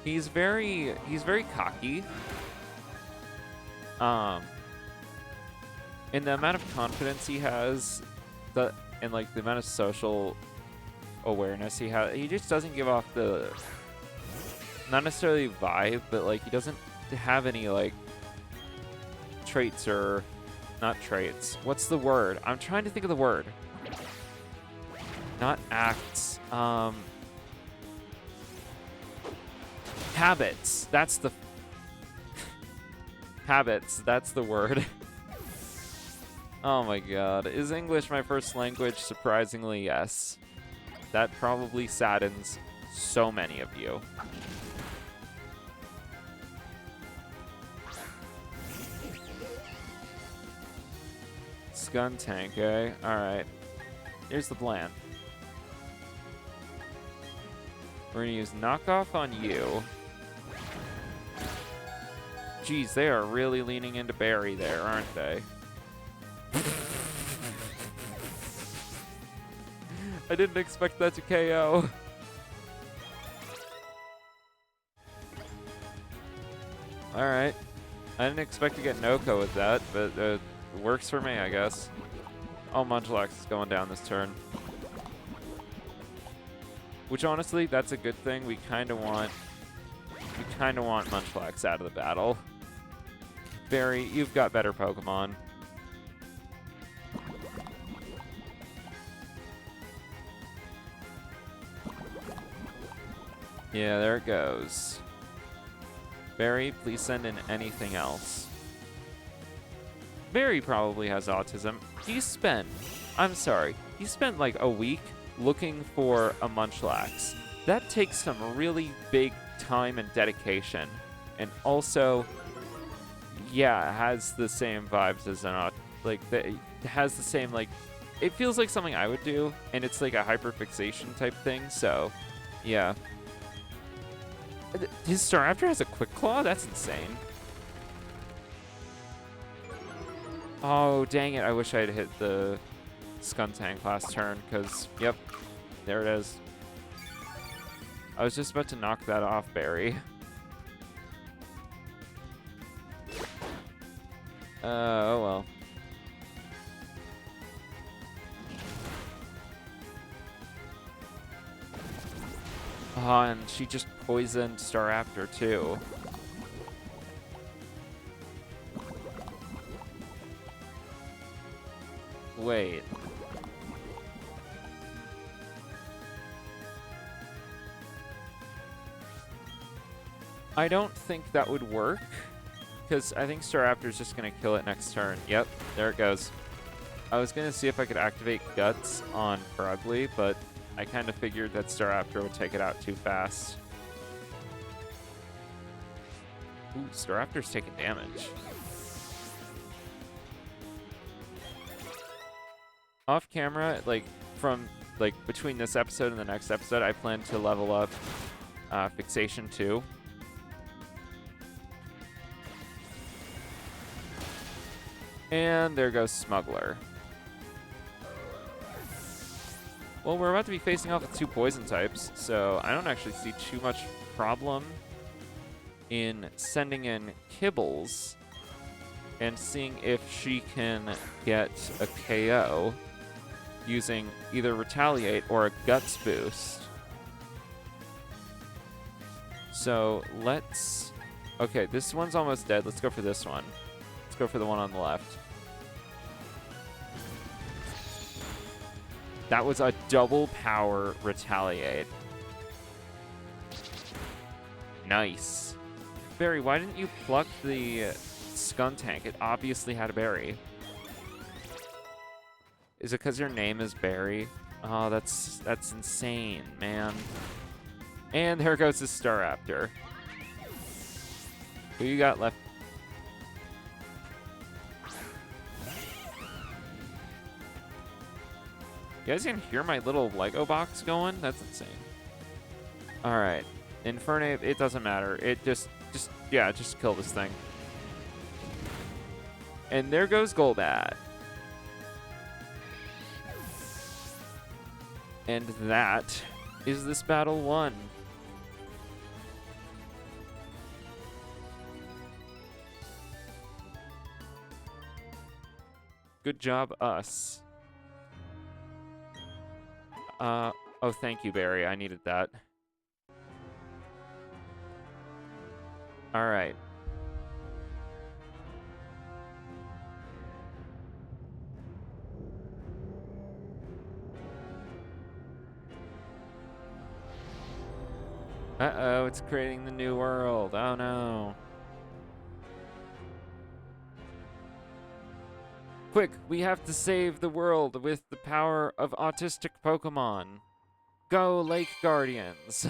He's very cocky. And the amount of confidence he has, and like the amount of social awareness he has, he just doesn't give off the, not necessarily vibe, but like he doesn't have any like traits, or not traits. What's the word? I'm trying to think of the word. Not acts. Habits. That's the habits. That's the word. Oh my god. Is English my first language? Surprisingly, yes. That probably saddens so many of you. Scun tank, eh? Alright. Here's the plan. We're gonna use knockoff on you. Geez, they are really leaning into Barry there, aren't they? I didn't expect that to KO. Alright. I didn't expect to get Noko with that, but it works for me, I guess. Oh, Munchlax is going down this turn. Which, honestly, that's a good thing. We kind of want Munchlax out of the battle. Barry, you've got better Pokemon. Yeah, there it goes. Barry, please send in anything else. Barry probably has autism. He spent like a week looking for a Munchlax. That takes some really big time and dedication. And also, yeah, it has the same vibes as an it has the same, like, it feels like something I would do, and it's like a hyperfixation type thing, so yeah. His Staraptor has a Quick Claw? That's insane. Oh, dang it. I wish I had hit the Skuntank last turn, because, yep, there it is. I was just about to knock that off, Barry. Oh well. Oh, and she just poisoned Staraptor too. Wait. I don't think that would work, because I think Staraptor's just going to kill it next turn. Yep, there it goes. I was going to see if I could activate Guts on Frogly, but I kind of figured that Staraptor would take it out too fast. Ooh, Staraptor's taking damage. Off camera, like, from, like, between this episode and the next episode, I plan to level up Fixation 2. And there goes Smuggler. Well, we're about to be facing off with 2 poison types, so I don't actually see too much problem in sending in Kibbles and seeing if she can get a KO using either Retaliate or a Guts boost. So let's... Okay, this one's almost dead. Let's go for this one. Let's go for the one on the left. That was a double power Retaliate. Nice. Barry, why didn't you pluck the Skuntank? It obviously had a berry. Is it because your name is Barry? Oh, that's insane, man. And there goes the Staraptor. Who you got left? You guys can hear my little Lego box going? That's insane. Alright. Infernape, it doesn't matter. It just kill this thing. And there goes Golbat. And that is this battle won. Good job, us. Oh, thank you, Barry. I needed that. All right. Uh-oh, it's creating the new world. Oh, no. Quick, we have to save the world with the power of autistic Pokemon. Go, Lake Guardians.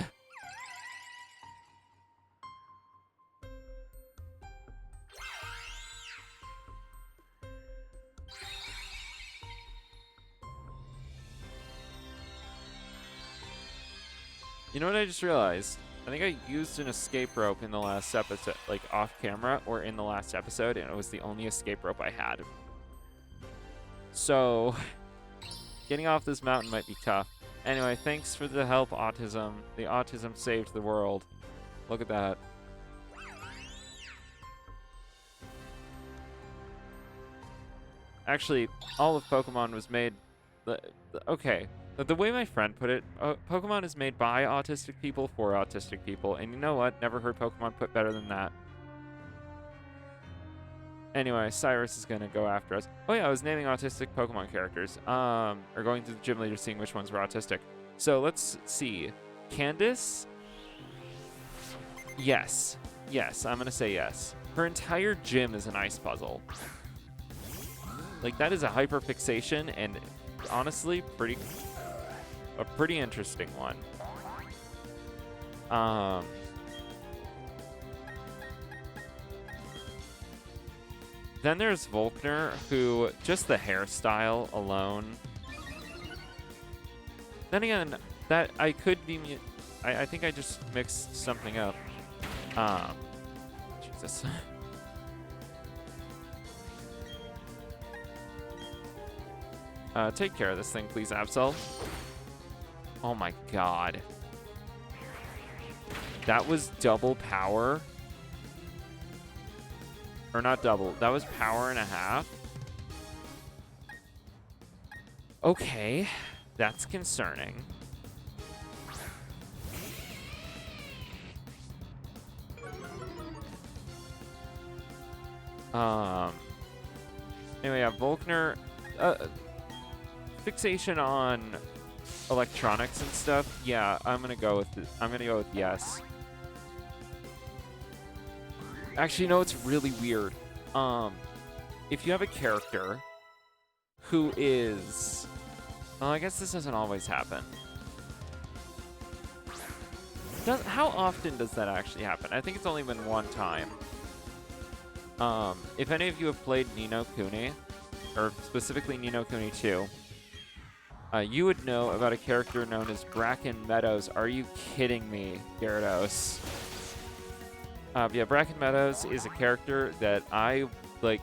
You know what I just realized? I think I used an escape rope in the last episode, like off camera or in the last episode, and it was the only escape rope I had. So, getting off this mountain might be tough. Anyway, thanks for the help, Autism. The Autism saved the world. Look at that. Actually, all of Pokemon was made... Okay. The way my friend put it, Pokemon is made by autistic people for autistic people. And you know what? Never heard Pokemon put better than that. Anyway, Cyrus is going to go after us. Oh yeah, I was naming autistic Pokemon characters. Or going to the gym leader, seeing which ones were autistic. So let's see. Candace? Yes. Yes, I'm going to say yes. Her entire gym is an ice puzzle. Like, that is a hyperfixation, and honestly, a pretty interesting one. Then there's Volkner, who, just the hairstyle alone. Then again, that I could be... I think I just mixed something up. Jesus. Take care of this thing, please, Absol. Oh my god. That was double power. Or not double. That was power and a half. Okay. That's concerning. Anyway, yeah, Volkner... fixation on electronics and stuff. Yeah, I'm gonna go with yes. Actually, no, it's really weird. If you have a character who is, well, I guess this doesn't always happen. How often does that actually happen? I think it's only been one time. If any of you have played Ni no Kuni, or specifically Ni no Kuni 2, you would know about a character known as Bracken Meadows. Are you kidding me, Gyarados? Yeah, Bracken Meadows is a character that I, like...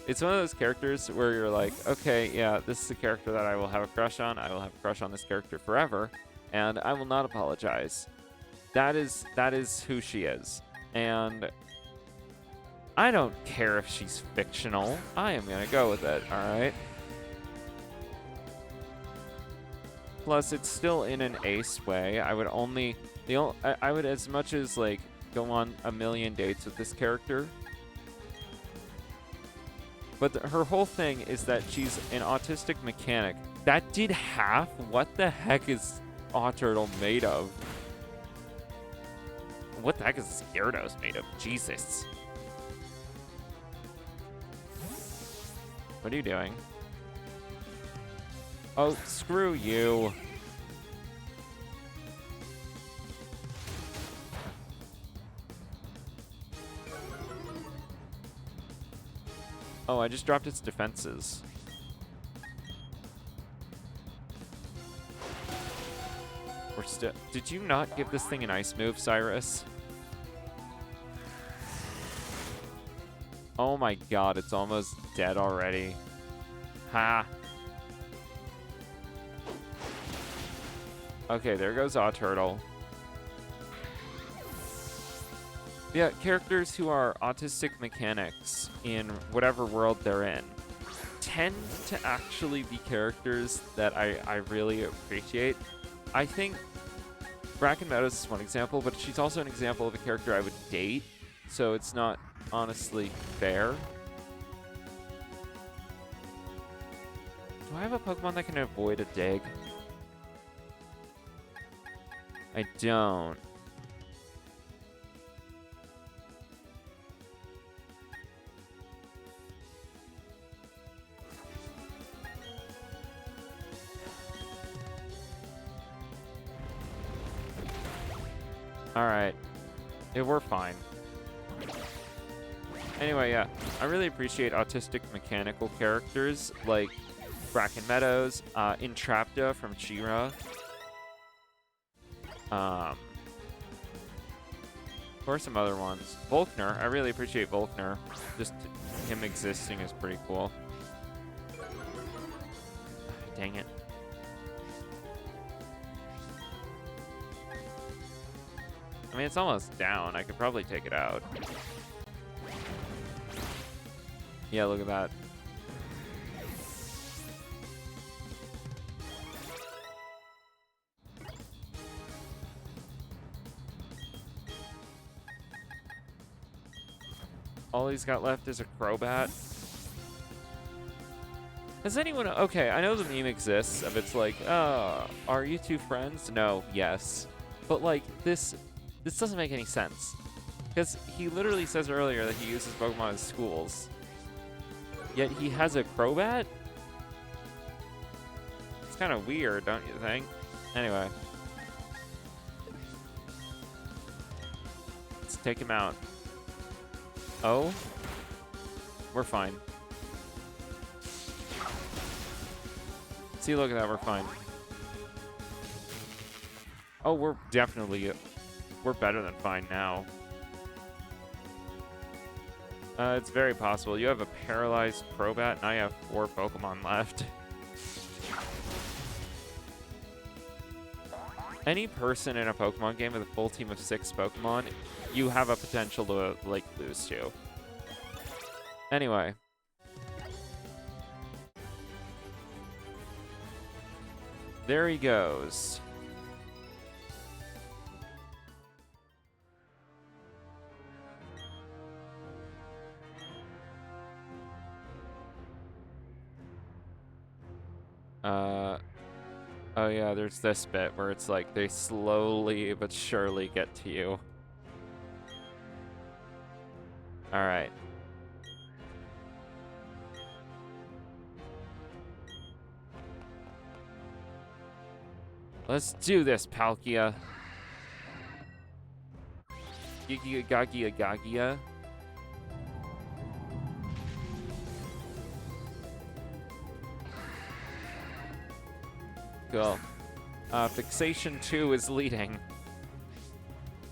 It's one of those characters where you're like, okay, yeah, this is a character that I will have a crush on. I will have a crush on this character forever, and I will not apologize. That is who she is. And I don't care if she's fictional. I am going to go with it, all right? Plus, it's still in an ace way. I would only... I would, as much as, like, go on a million dates with this character. But her whole thing is that she's an autistic mechanic. That did half? What the heck is Turtle made of? What the heck is Gyarados made of? Jesus. What are you doing? Oh, screw you. Oh, I just dropped its defenses. We're still... Did you not give this thing an ice move, Cyrus? Oh my god, it's almost dead already. Ha! Okay, there goes Turtle. Yeah, characters who are autistic mechanics in whatever world they're in tend to actually be characters that I really appreciate. I think Bracken Meadows is one example, but she's also an example of a character I would date, so it's not honestly fair. Do I have a Pokemon that can avoid a dig? I don't. Alright. Yeah, we're fine. Anyway, yeah. I really appreciate autistic mechanical characters like Bracken Meadows, Entrapta from She-Ra. Or some other ones. Volkner. I really appreciate Volkner. Just him existing is pretty cool. Dang it. I mean, it's almost down. I could probably take it out. Yeah, look at that. All he's got left is a Crobat. Has anyone... Okay, I know the meme exists of it's like, are you two friends? No, yes. But, like, this doesn't make any sense. Because he literally says earlier that he uses Pokemon as schools. Yet he has a Crobat? It's kind of weird, don't you think? Anyway. Let's take him out. Oh? We're fine. See, look at that, we're fine. Oh, we're definitely... We're better than fine now. It's very possible. You have a paralyzed Crobat, and I have 4 Pokemon left. Any person in a Pokemon game with a full team of 6 Pokemon, you have a potential to, like, lose to. Anyway. There he goes. Oh yeah, there's this bit where it's like they slowly but surely get to you. Alright. Let's do this, Palkia. Gagia. Cool. Fixation 2 is leading.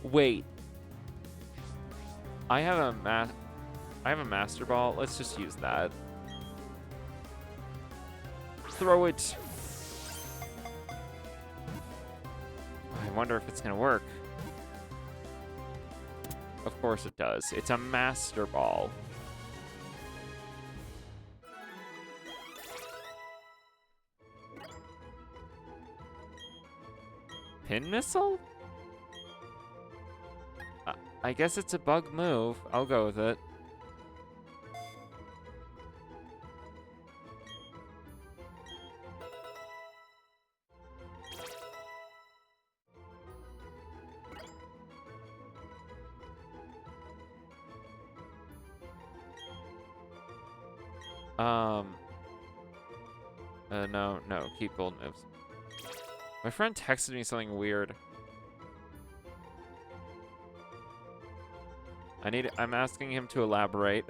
Wait. I have a Master Ball. Let's just use that. Throw it. I wonder if it's gonna work. Of course it does. It's a Master Ball. Pin Missile? I guess it's a bug move. I'll go with it. No, keep gold moves. My friend texted me something weird. I'm asking him to elaborate.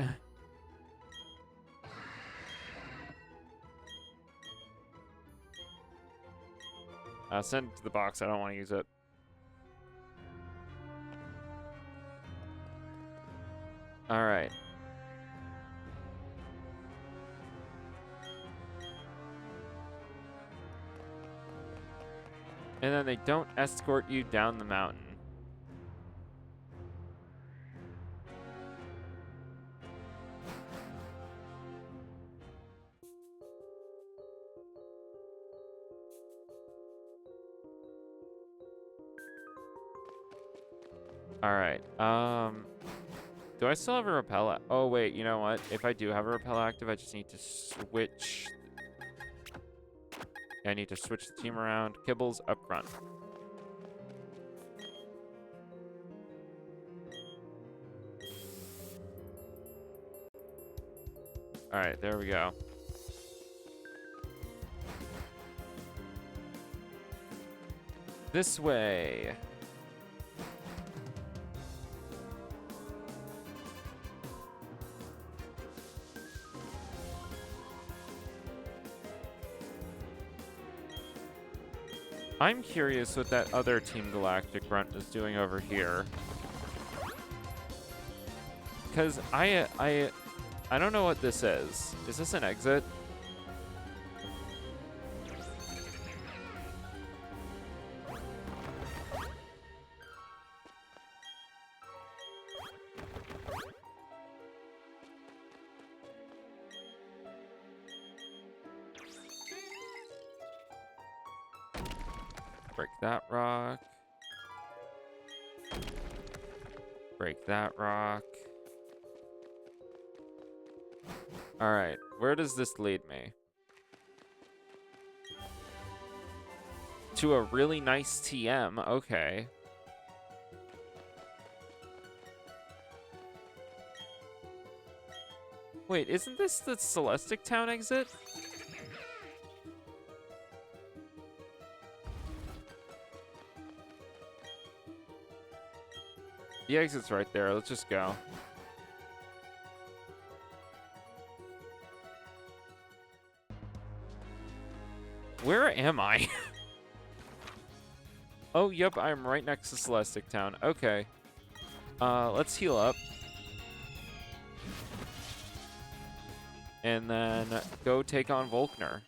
Send it to the box. I don't want to use it. All right. And then they don't escort you down the mountain. All right. Do I still have a repel? Oh, wait. You know what? If I do have a repel active, I just need to switch. I need to switch the team around. Kibbles up front. All right. There we go. This way. I'm curious what that other Team Galactic grunt is doing over here. Because I don't know what this is. Is this an exit? Break that rock. Break that rock. All right, where does this lead me? To a really nice TM, okay. Wait, isn't this the Celestic Town exit? The exit's right there. Let's just go. Where am I? Oh, yep, I'm right next to Celestic Town. Okay. Let's heal up. And then go take on Volkner.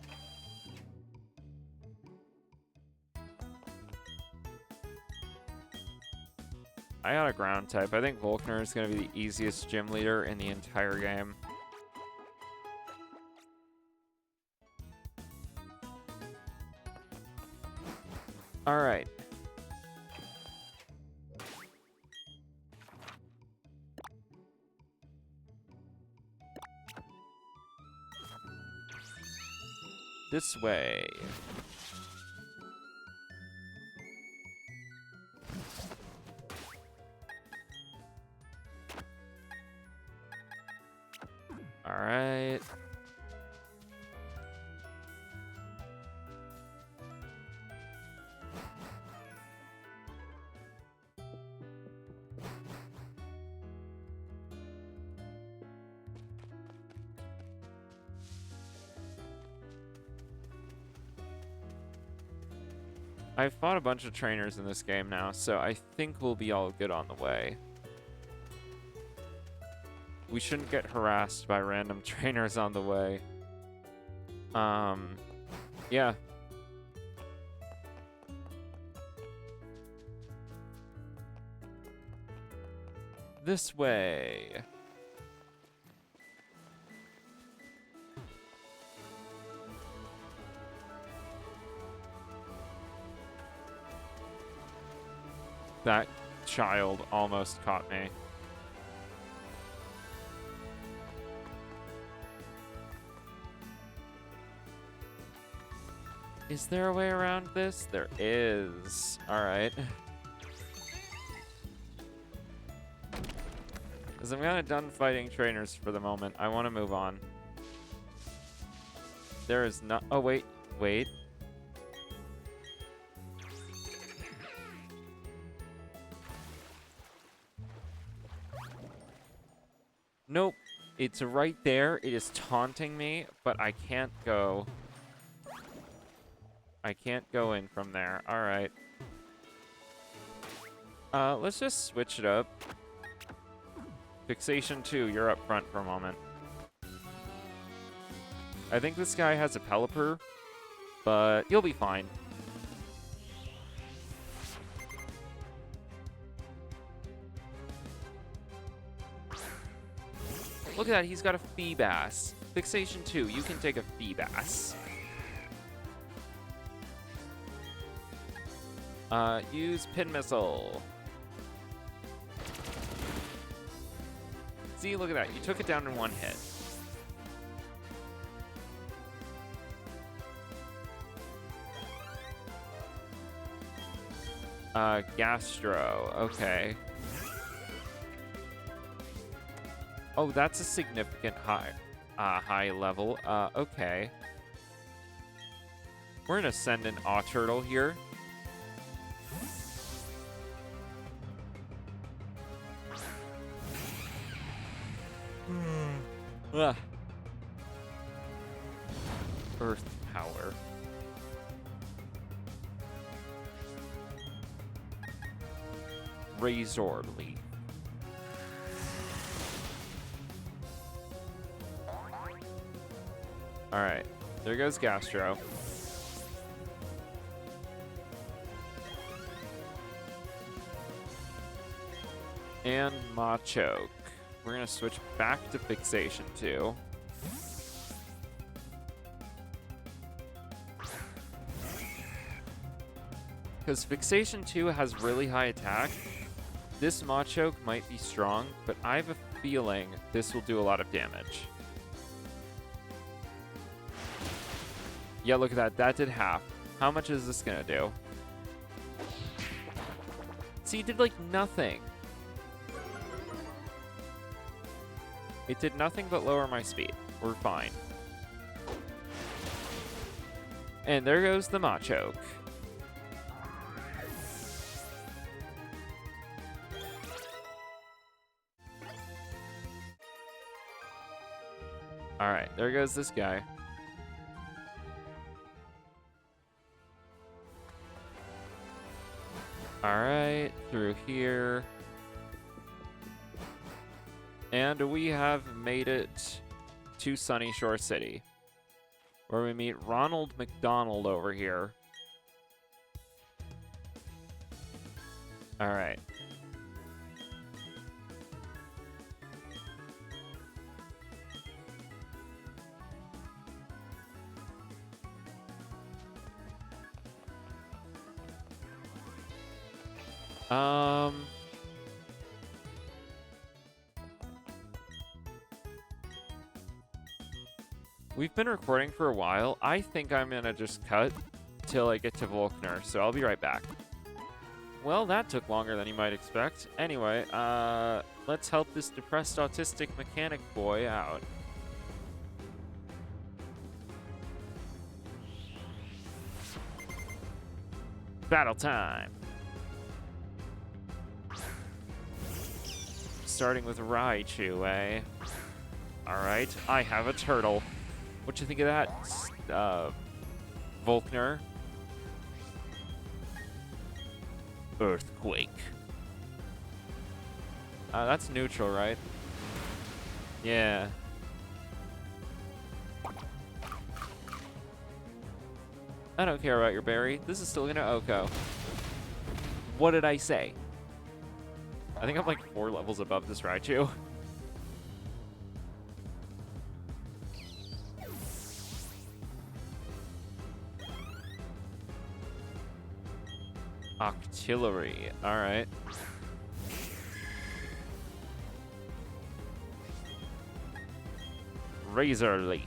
I got a ground type. I think Volkner is going to be the easiest gym leader in the entire game. All right. This way. All right. I've fought a bunch of trainers in this game now, so I think we'll be all good on the way. We shouldn't get harassed by random trainers on the way. Yeah. This way. That child almost caught me. Is there a way around this? There is. All right. Because I'm kind of done fighting trainers for the moment. I want to move on. There is not... Oh, wait. Wait. Nope. It's right there. It is taunting me, but I can't go. I can't go in from there. All right. Let's just switch it up. Fixation 2, you're up front for a moment. I think this guy has a Pelipper, but you'll be fine. Look at that, he's got a Feebas. Fixation 2, you can take a Feebas. Use Pin Missile. See, look at that. You took it down in one hit. Gastro. Okay. Oh, that's a significant high level. Okay. We're gonna send an Turtle here. Ugh. Earth power. Razor Leaf. Alright, there goes Gastro. And Machoke. We're gonna switch back to Fixation 2. Because Fixation 2 has really high attack. This Machoke might be strong, but I have a feeling this will do a lot of damage. Yeah, look at that. That did half. How much is this gonna do? See, it did like nothing. It did nothing but lower my speed. We're fine. And there goes the Machoke. Alright, there goes this guy. Alright, through here. And we have made it to Sunny Shore City, where we meet Ronald McDonald over here. Alright. We've been recording for a while. I think I'm gonna just cut till I get to Volkner, so I'll be right back. Well, that took longer than you might expect. Anyway, let's help this depressed autistic mechanic boy out. Battle time! Starting with Raichu, eh? Alright, I have a turtle. What you think of that, Volkner? Earthquake. That's neutral, right? Yeah. I don't care about your berry. This is still gonna Oko. What did I say? I think I'm like 4 levels above this Raichu. Octillery. Alright. Razor Leaf.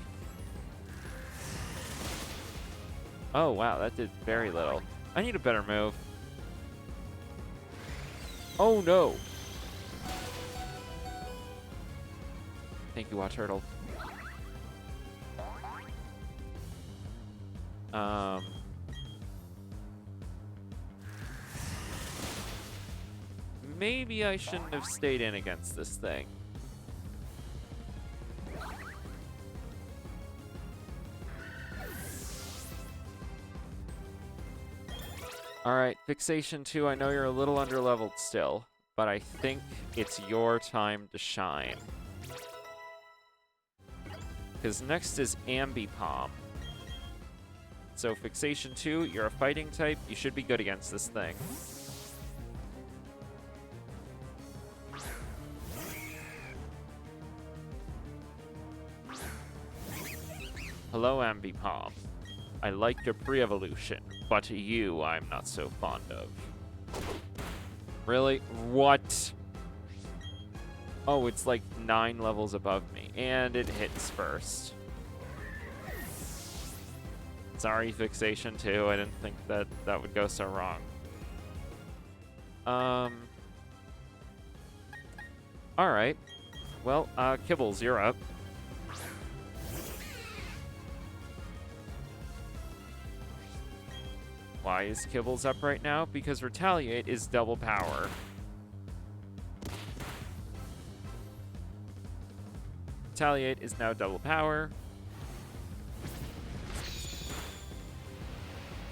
Oh, wow. That did very little. I need a better move. Oh, no. Thank you, Turtle. Maybe I shouldn't have stayed in against this thing. Alright, Fixation 2, I know you're a little underleveled still, but I think it's your time to shine. Because next is Ambipom. So Fixation 2, you're a fighting type, you should be good against this thing. Hello, Ambipom. I like your pre-evolution, but you I'm not so fond of. Really? What? Oh, it's like 9 levels above me, and it hits first. Sorry, fixation too. I didn't think that that would go so wrong. All right. Well, Kibbles, you're up. Why is Kibbles up right now? Because Retaliate is double power. Retaliate is now double power.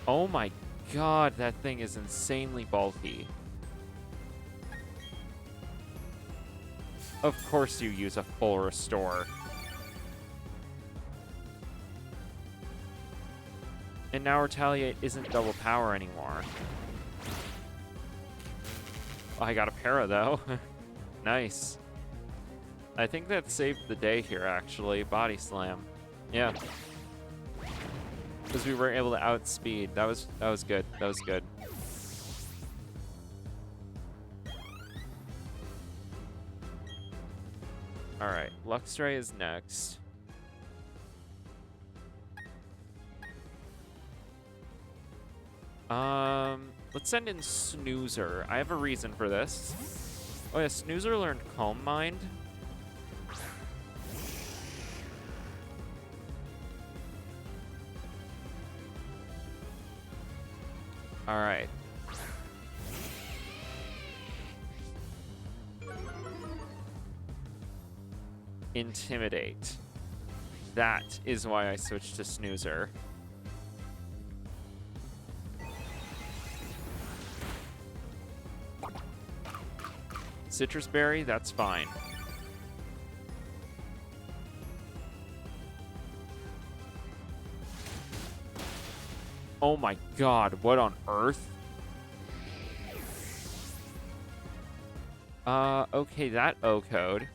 Oh my god, that thing is insanely bulky. Of course you use a full restore. And now Retaliate isn't double power anymore. Oh, I got a para though. Nice. I think that saved the day here actually. Body slam. Yeah. Because we were able to outspeed. That was good. That was good. All right, Luxray is next. Let's send in Snoozer. I have a reason for this. Oh yeah, Snoozer learned Calm Mind. All right. Intimidate. That is why I switched to Snoozer. Citrus Berry, that's fine. Oh my god, what on earth? Okay, that O-code.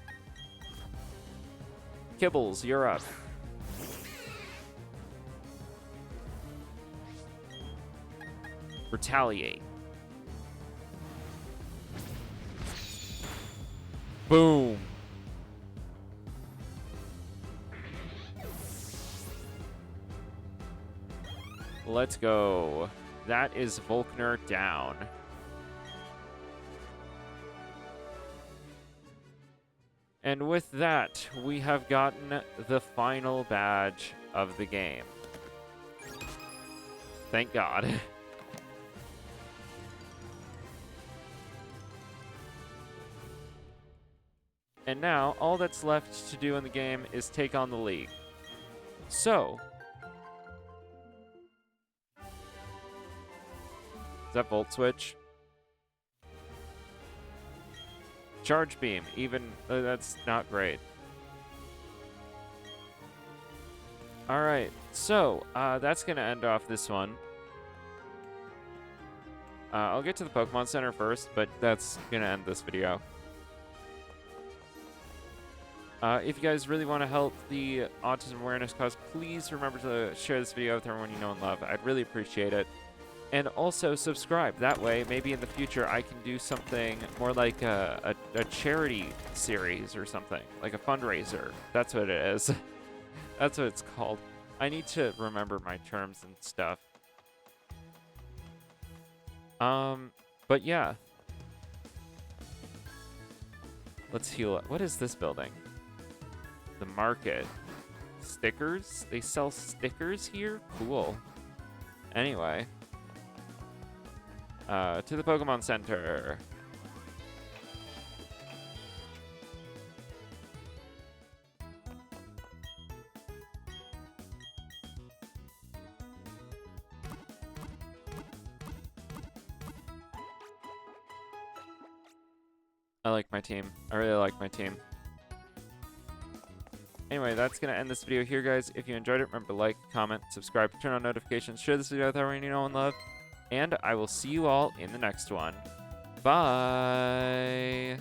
Kibbles, you're up. Retaliate. Boom. Let's go. That is Volkner down. And with that, we have gotten the final badge of the game. Thank God. And now, all that's left to do in the game is take on the league. So... Is that Volt Switch? Charge Beam, even... that's not great. Alright, so, that's gonna end off this one. I'll get to the Pokemon Center first, but that's gonna end this video. If you guys really want to help the autism awareness cause, please remember to share this video with everyone you know and love. I'd really appreciate it. And also subscribe. That way, maybe in the future, I can do something more like a charity series or something. Like a fundraiser. That's what it is. That's what it's called. I need to remember my terms and stuff. But yeah. Let's heal up. What is this building? The market. Stickers? They sell stickers here? Cool. Anyway. To the Pokemon Center. I like my team. I really like my team. Anyway, that's going to end this video here, guys. If you enjoyed it, remember to like, comment, subscribe, turn on notifications, share this video with everyone you know and love. And I will see you all in the next one. Bye!